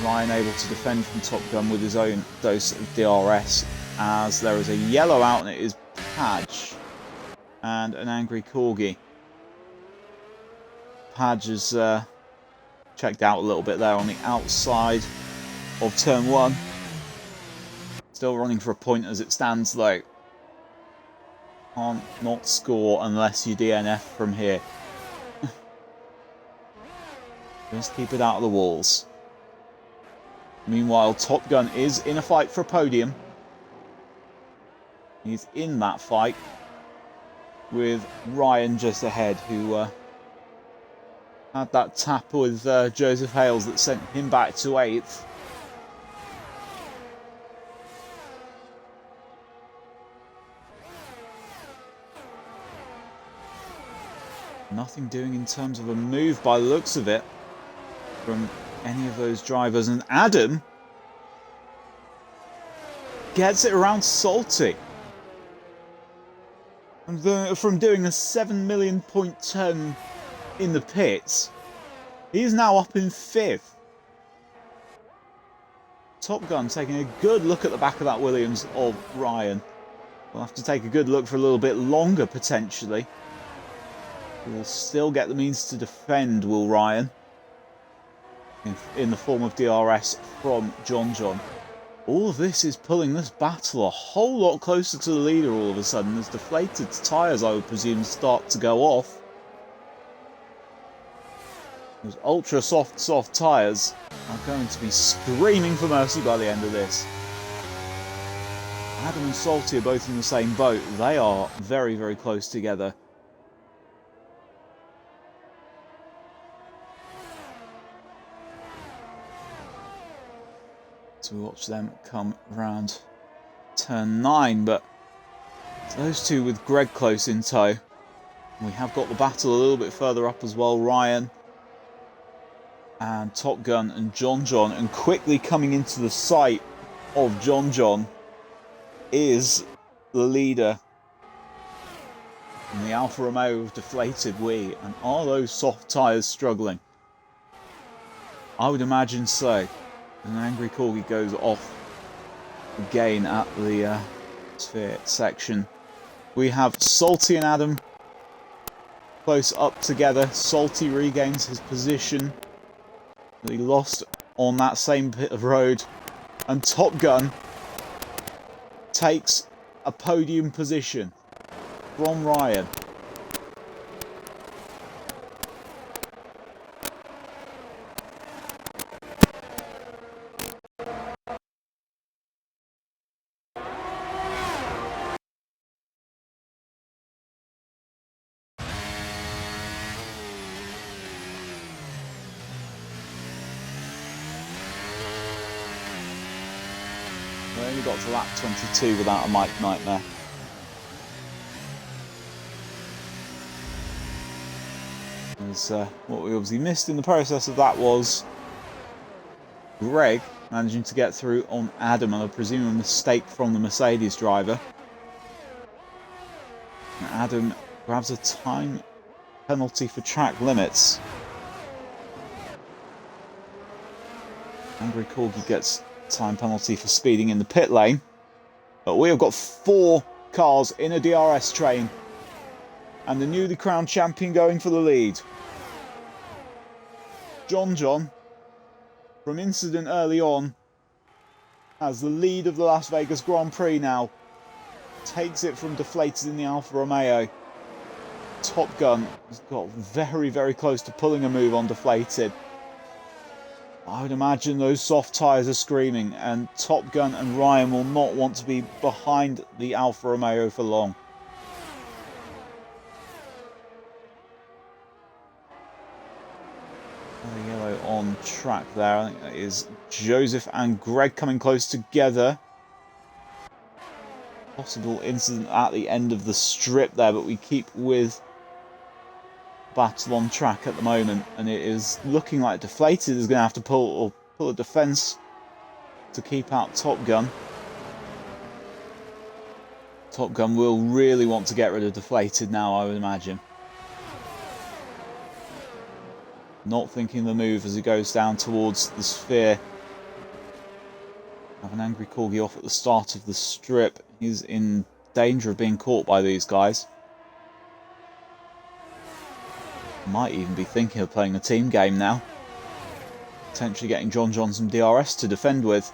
Ryan able to defend from Top Gun with his own dose of DRS, as there is a yellow out and it is Padge and an angry corgi. Padge is checked out a little bit there on the outside of turn 1. Still running for a point as it stands though. Can't not score unless you DNF from here. Just keep it out of the walls. Meanwhile, Top Gun is in a fight for a podium. He's in that fight with Ryan just ahead, who had that tap with Joseph Hales that sent him back to 8th. Nothing doing in terms of a move by the looks of it from any of those drivers. And Adam gets it around Salty. From doing a 7 million point turn in the pits, he's now up in 5th. Top Gun taking a good look at the back of that Williams of Ryan. We'll have to take a good look for a little bit longer, potentially. We'll still get the means to defend, will Ryan, in the form of DRS from John. All of this is pulling this battle a whole lot closer to the leader all of a sudden, as deflated tyres, I would presume, start to go off. Those ultra soft tyres are going to be screaming for mercy by the end of this. Adam and Salty are both in the same boat. They are very, very close together. So we watch them come round turn 9, but those two with Greg close in tow. We have got the battle a little bit further up as well. Ryan and Top Gun and John, and quickly coming into the sight of John is the leader in the Alfa Romeo of DeflatedWee. And are those soft tyres struggling? I would imagine so. An angry corgi goes off again at the sphere section. We have Salty and Adam close up together. Salty regains his position that he lost on that same bit of road, and Top Gun takes a podium position from Ryan. We only got to lap 22 without a mic nightmare. As, what we obviously missed in the process of that was Greg managing to get through on Adam, and I presume a mistake from the Mercedes driver. And Adam grabs a time penalty for track limits. Angry Corgi gets time penalty for speeding in the pit lane. But we have got 4 cars in a DRS train, and the newly crowned champion going for the lead. John, from incident early on, has the lead of the Las Vegas Grand Prix now. Takes it from Deflated in the Alfa Romeo. Top Gun has got very, very close to pulling a move on Deflated. I would imagine those soft tyres are screaming, and Top Gun and Ryan will not want to be behind the Alfa Romeo for long. The yellow on track there. I think that is Joseph and Greg coming close together. Possible incident at the end of the strip there, but we keep with battle on track at the moment, and it is looking like Deflated is going to have to pull a defence to keep out Top Gun. Top Gun will really want to get rid of Deflated now, I would imagine. Not thinking the move as he goes down towards the sphere. Have an angry corgi off at the start of the strip. He's in danger of being caught by these guys. Might even be thinking of playing a team game now. Potentially getting John some DRS to defend with.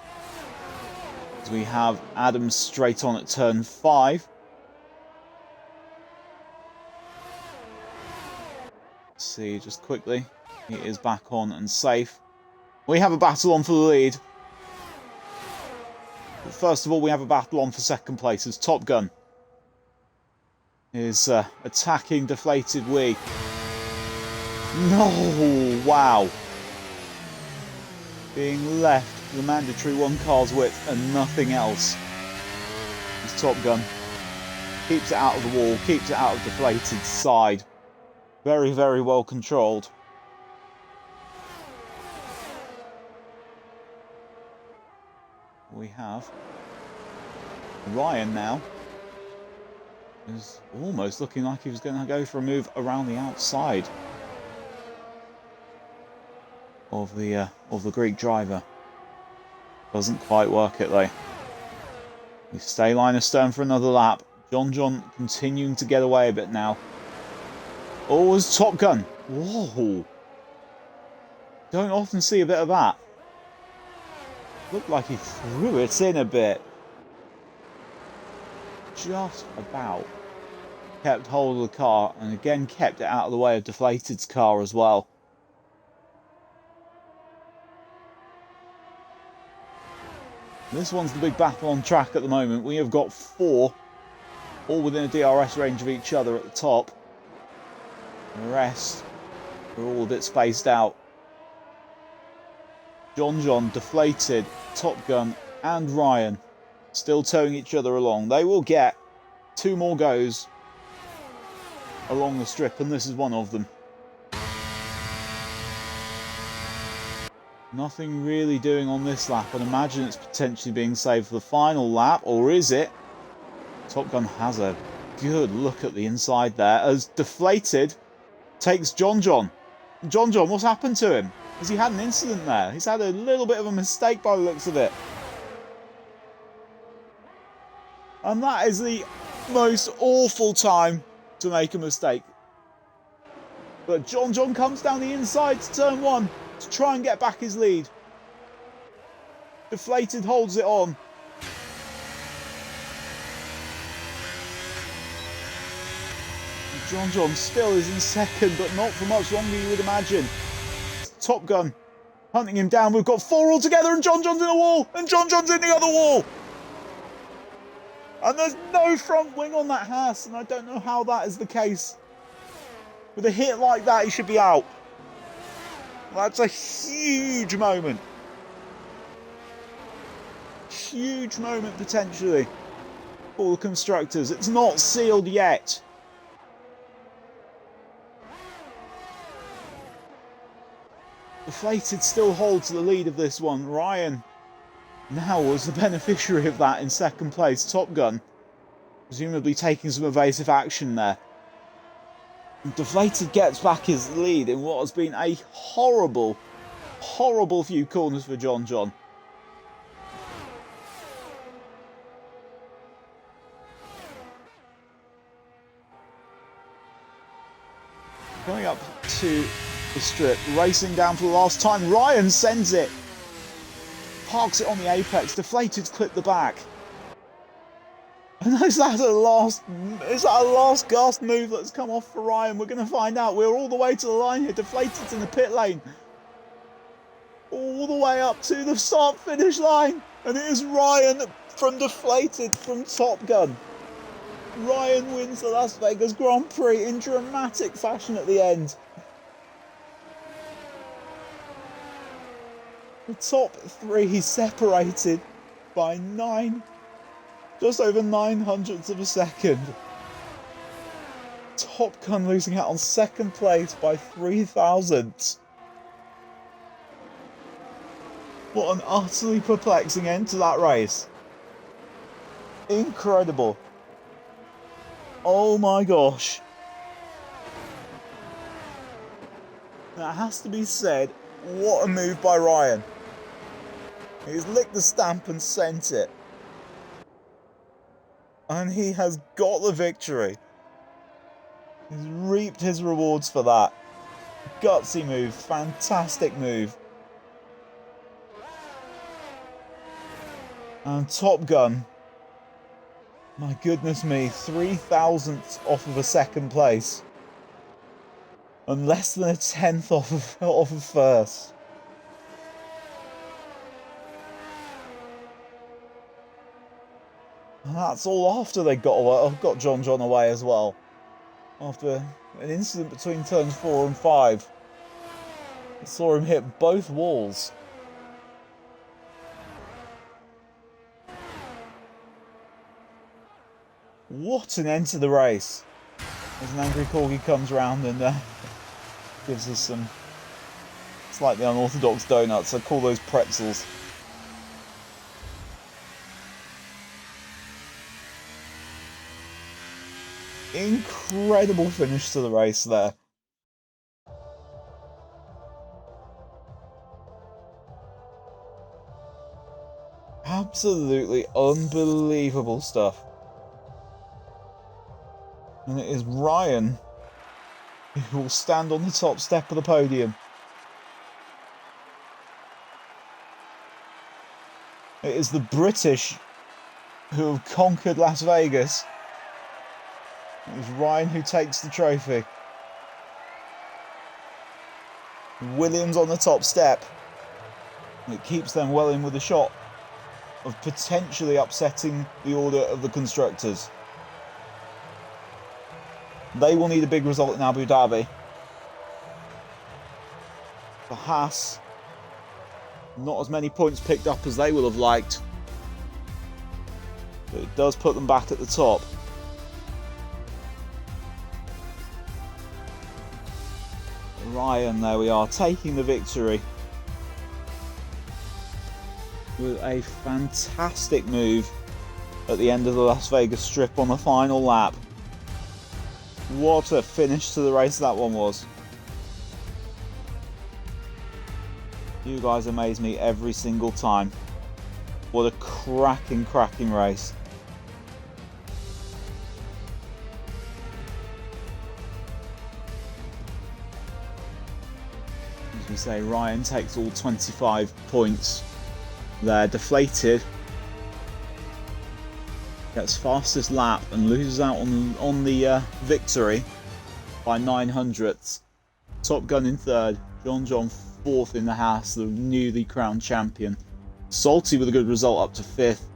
As we have Adam straight on at turn 5. Let's see just quickly. He is back on and safe. We have a battle on for the lead. But first of all, we have a battle on for second place as Top Gun is attacking DeflatedWee. No, wow. Being left the mandatory 1 car's width and nothing else. As Top Gun keeps it out of the wall, keeps it out of Deflated's side. Very, very well controlled. We have Ryan now is almost looking like he was going to go for a move around the outside of the Greek driver. Doesn't quite work it though. We stay line astern for another lap. John continuing to get away a bit now. Oh, it's Top Gun. Whoa. Don't often see a bit of that. Looked like he threw it in a bit. Just about kept hold of the car and again kept it out of the way of Deflated's car as well. This one's the big battle on track at the moment. We have got 4 all within a DRS range of each other at the top. The rest are all a bit spaced out. John, Deflated, Top Gun and Ryan still towing each other along. They will get 2 more goes along the strip and this is one of them. Nothing really doing on this lap. I'd imagine it's potentially being saved for the final lap, or is it? Top Gun has a good look at the inside there as Deflated takes John. John, what's happened to him? Has he had an incident there? He's had a little bit of a mistake by the looks of it. And that is the most awful time to make a mistake. But John comes down the inside to turn 1 to try and get back his lead. Deflated holds it on. John still is in second, but not for much longer you would imagine. Top Gun hunting him down. We've got 4 altogether and John's in a wall and John's in the other wall. And there's no front wing on that Haas and I don't know how that is the case. With a hit like that he should be out. That's a huge moment. Huge moment potentially for the constructors. It's not sealed yet. Deflated still holds the lead of this one. Ryan now was the beneficiary of that in second place. Top Gun presumably taking some evasive action there. Deflated gets back his lead in what has been a horrible few corners for John. Coming up to the strip, racing down for the last time. Ryan sends it. Parks it on the apex. Deflated's clipped the back. And is that a last gasp move that's come off for Ryan? We're going to find out. We're all the way to the line here. Deflated's in the pit lane. All the way up to the start-finish line. And it is Ryan from Deflated from Top Gun. Ryan wins the Las Vegas Grand Prix in dramatic fashion at the end. The top 3 separated by 9. Just over 900ths of a second. Top Gun losing out on second place by 3 thousandths. What an utterly perplexing end to that race. Incredible. Oh my gosh. That has to be said. What a move by Ryan. He's licked the stamp and sent it. And he has got the victory. He's reaped his rewards for that. Gutsy move, fantastic move. And Top Gun, my goodness me, 3 thousandths off of a second place. And less than a 10th off of first. And that's all after they got John away as well. After an incident between turns 4 and 5. I saw him hit both walls. What an end to the race. As an angry corgi comes round and gives us some slightly unorthodox donuts. I call those pretzels. Incredible finish to the race there. Absolutely unbelievable stuff. And it is Ryan who will stand on the top step of the podium. It is the British who have conquered Las Vegas. It is Ryan who takes the trophy. Williams on the top step. It keeps them well in with a shot of potentially upsetting the order of the constructors. They will need a big result in Abu Dhabi. For Haas, not as many points picked up as they will have liked, but it does put them back at the top. Ryan, there we are, taking the victory with a fantastic move at the end of the Las Vegas Strip on the final lap. What a finish to the race that one was. You guys amaze me every single time. What a cracking race. As we say, Ryan takes all 25 points. They're deflated. Gets fastest lap and loses out on the victory by 900ths. Top Gun in third. John fourth in the Haas, the newly crowned champion. Salty with a good result up to fifth.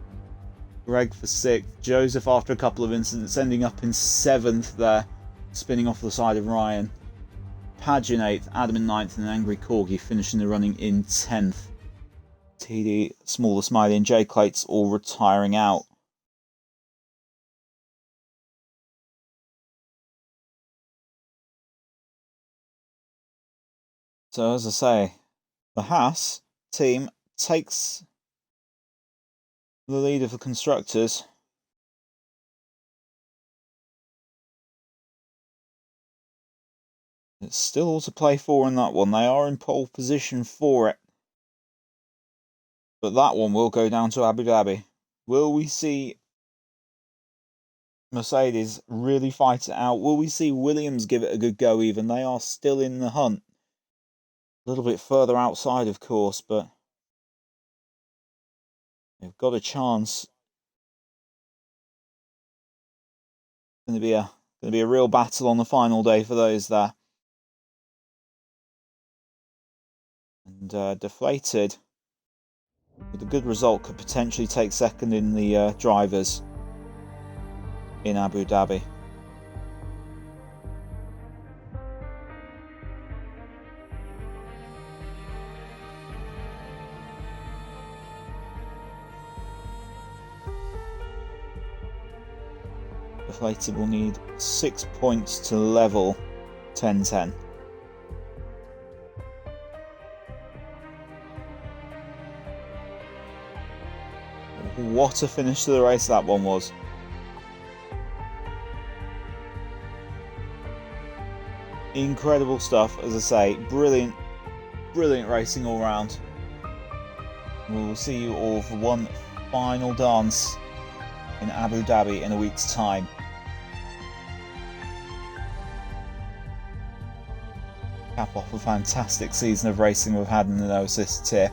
Greg for sixth. Joseph, after a couple of incidents, ending up in seventh there, spinning off the side of Ryan. Padge in eighth. Adam in ninth, and Angry Corgi finishing the running in 10th. TD, Smaller Smiley, and Jay Clates all retiring out. So as I say, the Haas team takes the lead of the constructors. It's still all to play for in that one. They are in pole position for it. But that one will go down to Abu Dhabi. Will we see Mercedes really fight it out? Will we see Williams give it a good go even? They are still in the hunt. A little bit further outside, of course, but they've got a chance. It's going to be a real battle on the final day for those there. And Deflated, with a good result, could potentially take second in the drivers in Abu Dhabi. Deflated will need 6 points to level 10-10. What a finish to the race that one was. Incredible stuff, as I say. Brilliant racing all round. We will see you all for one final dance in Abu Dhabi in a week's time. Cap off a fantastic season of racing we've had in the no assist tier.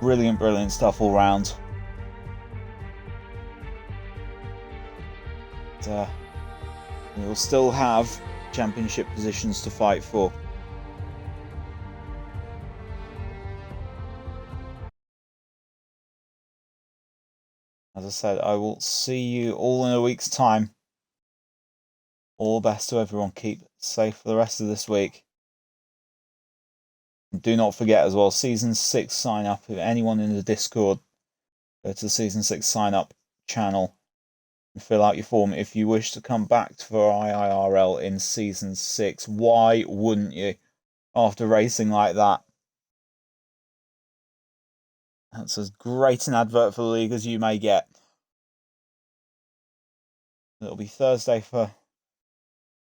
Brilliant stuff all round. We'll still have championship positions to fight for. As I said, I will see you all in a week's time. All the best to everyone. Keep safe for the rest of this week. And do not forget as well, Season 6 sign up. If anyone in the Discord, go to the Season 6 sign up channel and fill out your form if you wish to come back for IIRL in Season 6. Why wouldn't you? After racing like that. That's as great an advert for the league as you may get. It'll be Thursday for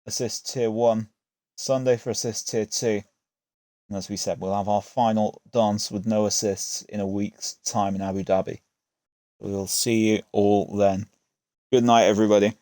assist tier 1, Sunday for assist tier 2. And as we said, we'll have our final dance with no assists in a week's time in Abu Dhabi. We'll see you all then. Good night, everybody.